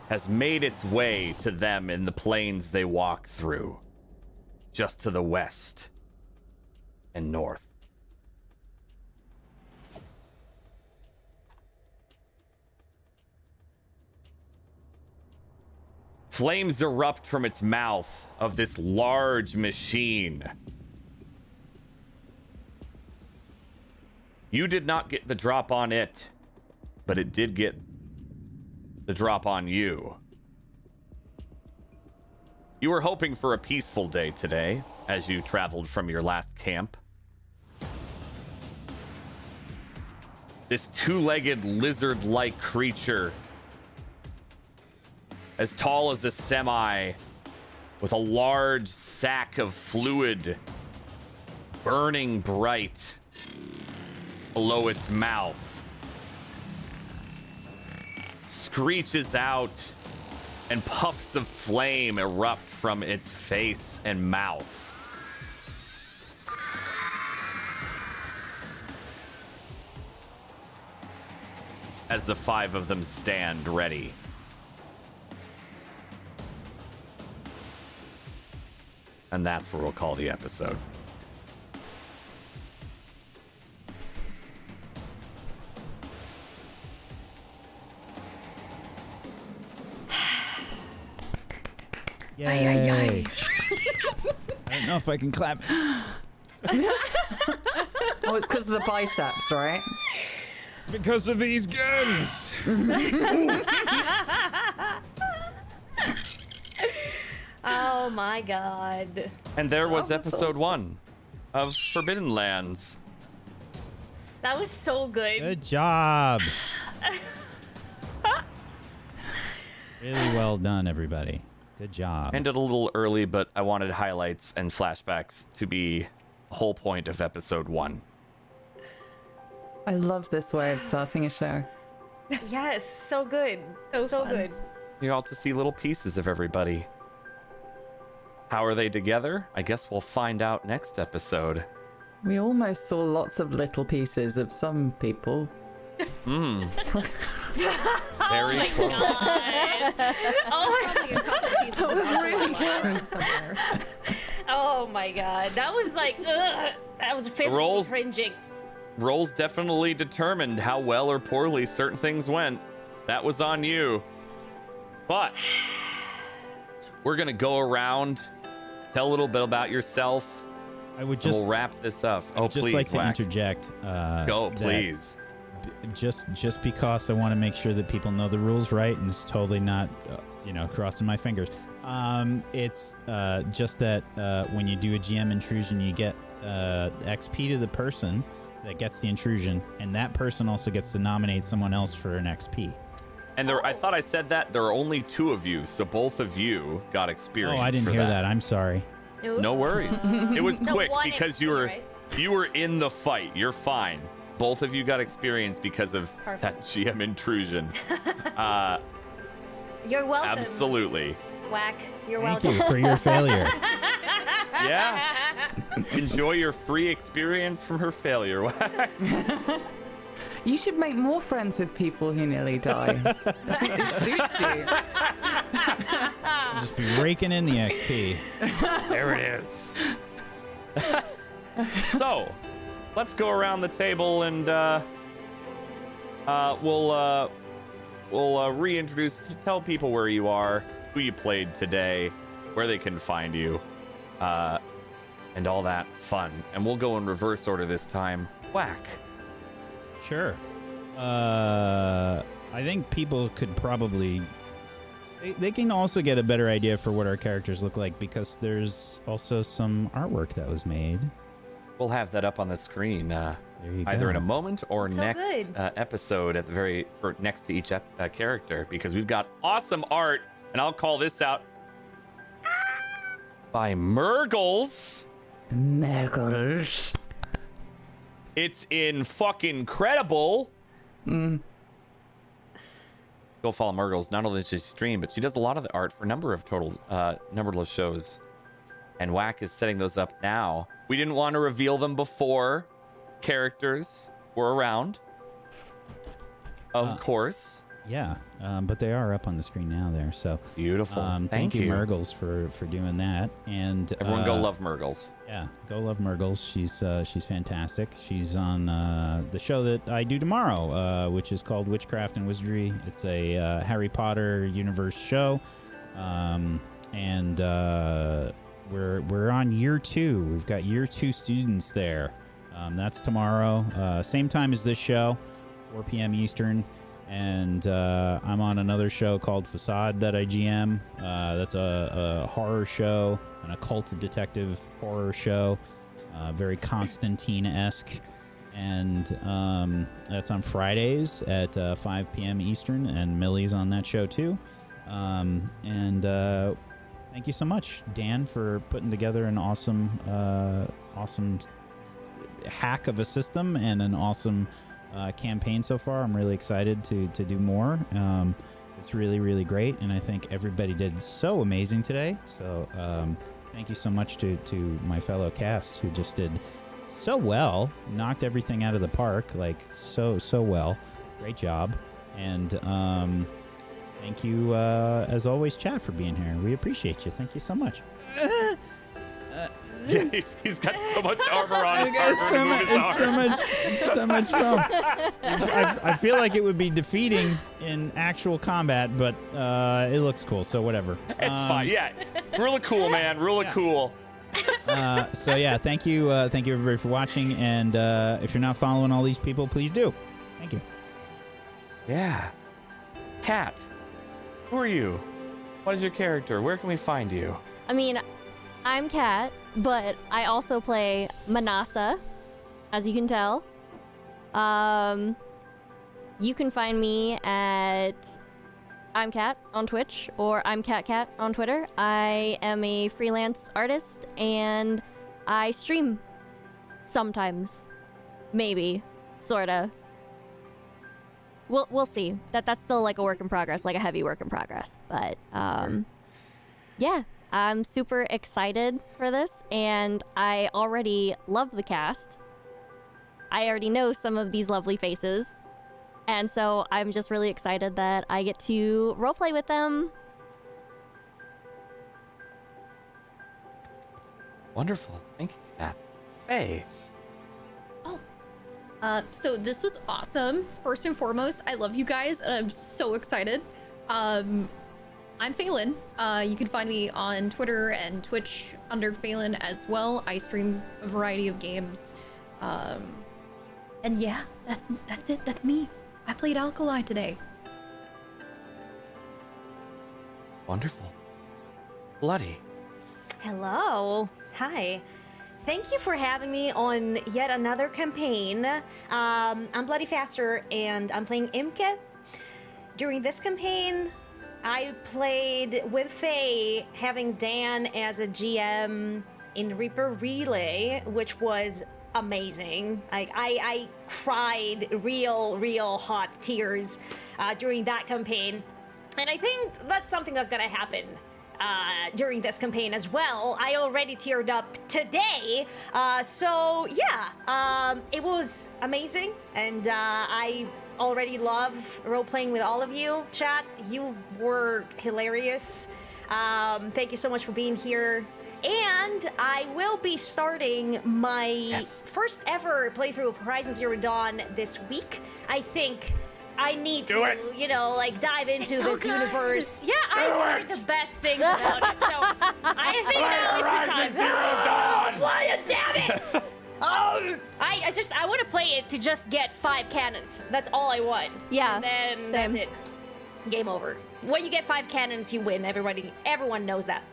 has made its way to them in the plains they walk through, just to the west and north. Flames erupt from its mouth of this large machine. You did not get the drop on it, but it did get the drop on you. You were hoping for a peaceful day today as you traveled from your last camp. This two-legged lizard-like creature, as tall as a semi, with a large sack of fluid burning bright below its mouth, screeches out and puffs of flame erupt from its face and mouth. As the five of them stand ready. And that's where we'll call the episode. Yay. Ay, ay, ay. I don't know if I can clap. Oh, it's because of the biceps, right? Because of these guns. Oh my god. And there was episode 1 of Forbidden Lands. That was so good. Good job. Really well done, everybody. Good job. Ended a little early, but I wanted highlights and flashbacks to be the whole point of episode 1. I love this way of starting a show. Yes, so good. So fun. good. You're all to see little pieces of everybody. How are they together? I guess we'll find out next episode. We almost saw lots of little pieces of some people. Very close. Oh my Like a couple pieces of really close somewhere. Oh my god. That was like, ugh. That was physically Rolls- cringing. Rolls definitely determined how well or poorly certain things went. That was on you. But we're going to go around, tell a little bit about yourself, I would and just we'll wrap this up. Oh, just please, like to Whack. interject. Go, that please. just because I want to make sure that people know the rules right, and it's totally not, crossing my fingers. It's just that when you do a GM intrusion, you get XP to the person that gets the intrusion, and that person also gets to nominate someone else for an XP. And I thought I said that there are only 2 of you, so both of you got experience. Oh, I didn't for hear that. I'm sorry. No worries. It was So quick 1 because XP, you were right? you were in the fight. You're fine. Both of you got experience because of Perfect. that GM intrusion. You're welcome. Absolutely. Whack. You're Thank welcome. you for your failure. Yeah. Enjoy your free experience from her failure. You should make more friends with people who nearly die. It suits you. Just be raking in the XP. There it is. So, let's go around the table and we'll reintroduce. Tell people where you are, who you played today, where they can find you, and all that fun. And we'll go in reverse order this time. Whack. Sure. I think people could probably... They can also get a better idea for what our characters look like, because there's also some artwork that was made. We'll have that up on the screen There you either go. in a moment or So next good. episode at the or next to each character, because we've got awesome art, and I'll call this out by Murgles. Mergles. It's in fucking incredible. Go follow Murgles. Not only does she stream, but she does a lot of the art for a number of numberless shows. And Whack is setting those up now. We didn't want to reveal them before characters were around. Of course. Yeah, but they are up on the screen now there, so... Beautiful. Thank you, Murgles, for doing that. And Everyone go love Murgles. Yeah, go love Murgles. She's fantastic. She's on the show that I do tomorrow, which is called Witchcraft and Wizardry. It's a Harry Potter universe show, and we're on year 2. We've got year 2 students there. That's tomorrow, same time as this show, 4 p.m. Eastern. And I'm on another show called Facade that I GM. That's a horror show, an occult detective horror show, very Constantine-esque. And that's on Fridays at 5 p.m. Eastern, and Millie's on that show too. And thank you so much, Dan, for putting together an awesome hack of a system and an awesome campaign so far. I'm really excited to do more. It's really, really great, and I think everybody did so amazing today. So thank you so much to my fellow cast who just did so well, knocked everything out of the park, like so well. Great job. And thank you, as always, chat, for being here. We appreciate you. Thank you so much. Yeah, he's got so much armor on. It's so much foam. I feel like it would be defeating in actual combat, but it looks cool, so whatever. It's fine. Yeah, really cool, man. Really cool. So yeah, thank you everybody for watching, and if you're not following all these people, please do. Thank you. Yeah. Kat, who are you? What is your character? Where can we find you? I mean, I'm Kat, but I also play Manasa, as you can tell. You can find me at I'm Kat on Twitch, or I'm Kat on Twitter. I am a freelance artist, and I stream sometimes. Maybe. Sorta. We'll see. That's still like a work in progress, like a heavy work in progress. But, yeah. I'm super excited for this, and I already love the cast. I already know some of these lovely faces, and so I'm just really excited that I get to roleplay with them. Wonderful. Thank you, Kat. Hey. So this was awesome. First and foremost, I love you guys, and I'm so excited. I'm Phelan. You can find me on Twitter and Twitch under Phelan as well. I stream a variety of games. And yeah, that's it. That's me. I played Alkali today. Wonderful. Bloody. Hello. Hi. Thank you for having me on yet another campaign. I'm Bloody Faster, and I'm playing Imke. During this campaign, I played with Faye, having Dan as a GM in Reaper Relay, which was amazing. I cried real hot tears during that campaign. And I think that's something that's gonna happen during this campaign as well. I already teared up today. So yeah, it was amazing. And I already love role-playing with all of you. Chat, you were hilarious. Thank you so much for being here. And I will be starting my first ever playthrough of Horizon Zero Dawn this week. I think I need to, you know, like dive into this universe. Yeah, I've heard the best things about it. So I think now it's the time. Zero Dawn! Play it, damn it! I want to play it to just get 5 cannons. That's all I want. Yeah, And then that's it. Game over. When you get 5 cannons, you win. Everyone knows that.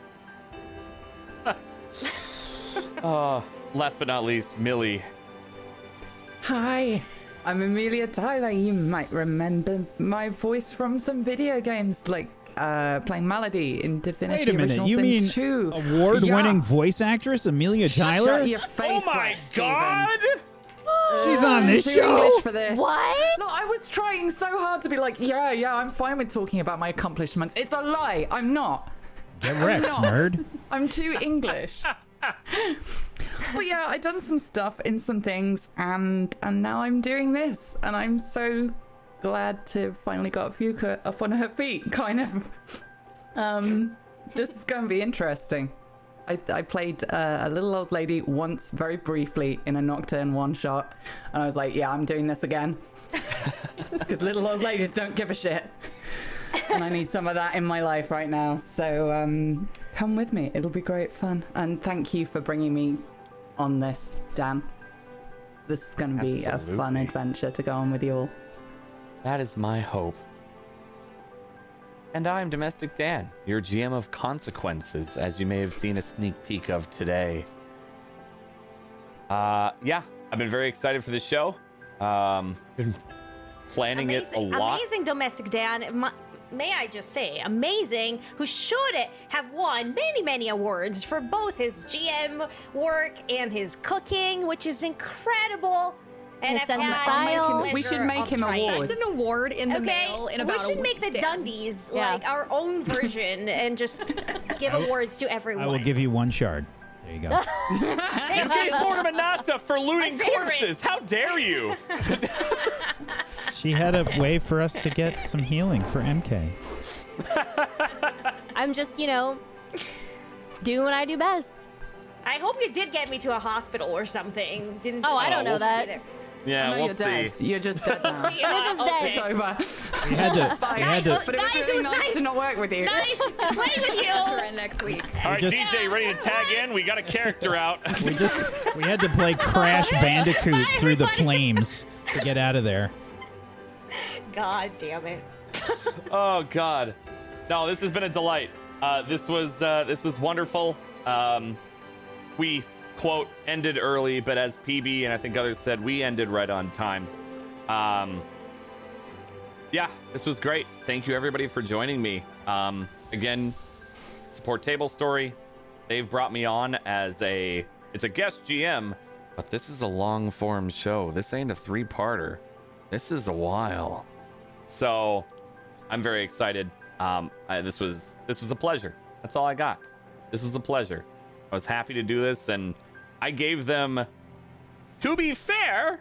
Last but not least, Millie. Hi, I'm Amelia Tyler. You might remember my voice from some video games, like playing Melody in Divinity Wait a minute, Original you Sin mean 2. award-winning voice actress Amelia Tyler? Shut your face, Oh my Steven. god! She's on this Too show? English for this. What? No, I was trying so hard to be like, yeah, I'm fine with talking about my accomplishments. It's a lie. I'm not. Get wrecked, nerd. I'm too English. But yeah, I done some stuff in some things, and now I'm doing this, and I'm so glad to finally got Fuka up on her feet. Kind of. This is going to be interesting. I played a little old lady once, very briefly, in a Nocturne one-shot, and I was like, yeah, I'm doing this again. Because little old ladies don't give a shit. And I need some of that in my life right now. So come with me. It'll be great fun. And thank you for bringing me on this, Dan. This is going to be a fun Absolutely. adventure to go on with you all. That is my hope. And I'm Domestic Dan, your GM of Consequences, as you may have seen a sneak peek of today. Yeah, I've been very excited for this show. Been planning it a lot. Amazing Domestic Dan. May I just say, amazing, who should have won many awards for both his GM work and his cooking, which is incredible. And His I've sense of had style. the We should pleasure make of him trying. awards. Expect an award in the Okay, mail in about we should a make week. the Dan. Dundies Yeah. like our own version and just give awards to everyone. I will give you 1 shard. There you go. You gave Mortimer Nasa for looting My favorite. corpses! How dare you! She had a way for us to get some healing for MK. I'm just, doing what I do best. I hope you did get me to a hospital or something. Didn't? Oh, just I don't know leave me that. there. Yeah, No, we'll you're dead. see. You're just dead now. See, You're just dead. It's over. We had to. Bye. We had to. But it was Guys, really it was nice nice. to not work with you. Nice to play with you. Her next week. All right, just- DJ, ready to tag in? We got a character out. We had to play Crash Bandicoot through the flames to get out of there. God damn it. Oh God, no! This has been a delight. This was wonderful. We quote ended early, but as PB and I think others said, we ended right on time. Yeah, this was great. Thank you everybody for joining me. Again, support Tablestory. They've brought me on as it's a guest GM, but this is a long form show. This ain't a 3-parter. This is a while. So I'm very excited. This was a pleasure. That's all I got. This was a pleasure. I was happy to do this, and I gave them, to be fair,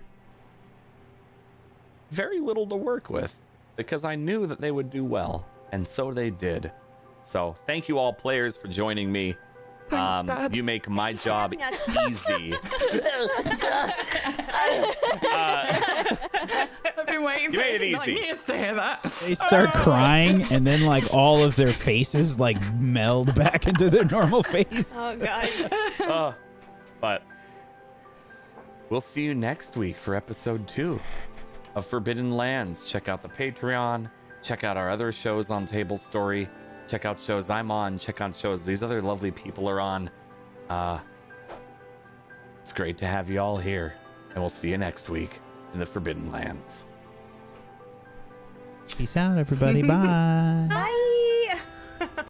very little to work with because I knew that they would do well, and so they did. So thank you all players for joining me. Thanks, Dad. You make my job having us. easy. I've been waiting You for made it 89 easy. years to hear that. They start crying, and then all of their faces meld back into their normal face. Oh God. But we'll see you next week for episode 2 of Forbidden Lands. Check out the Patreon. Check out our other shows on Tablestory. Check out shows I'm on. Check out shows these other lovely people are on. It's great to have you all here, and we'll see you next week in the Forbidden Lands. Peace out, everybody. Bye. Bye.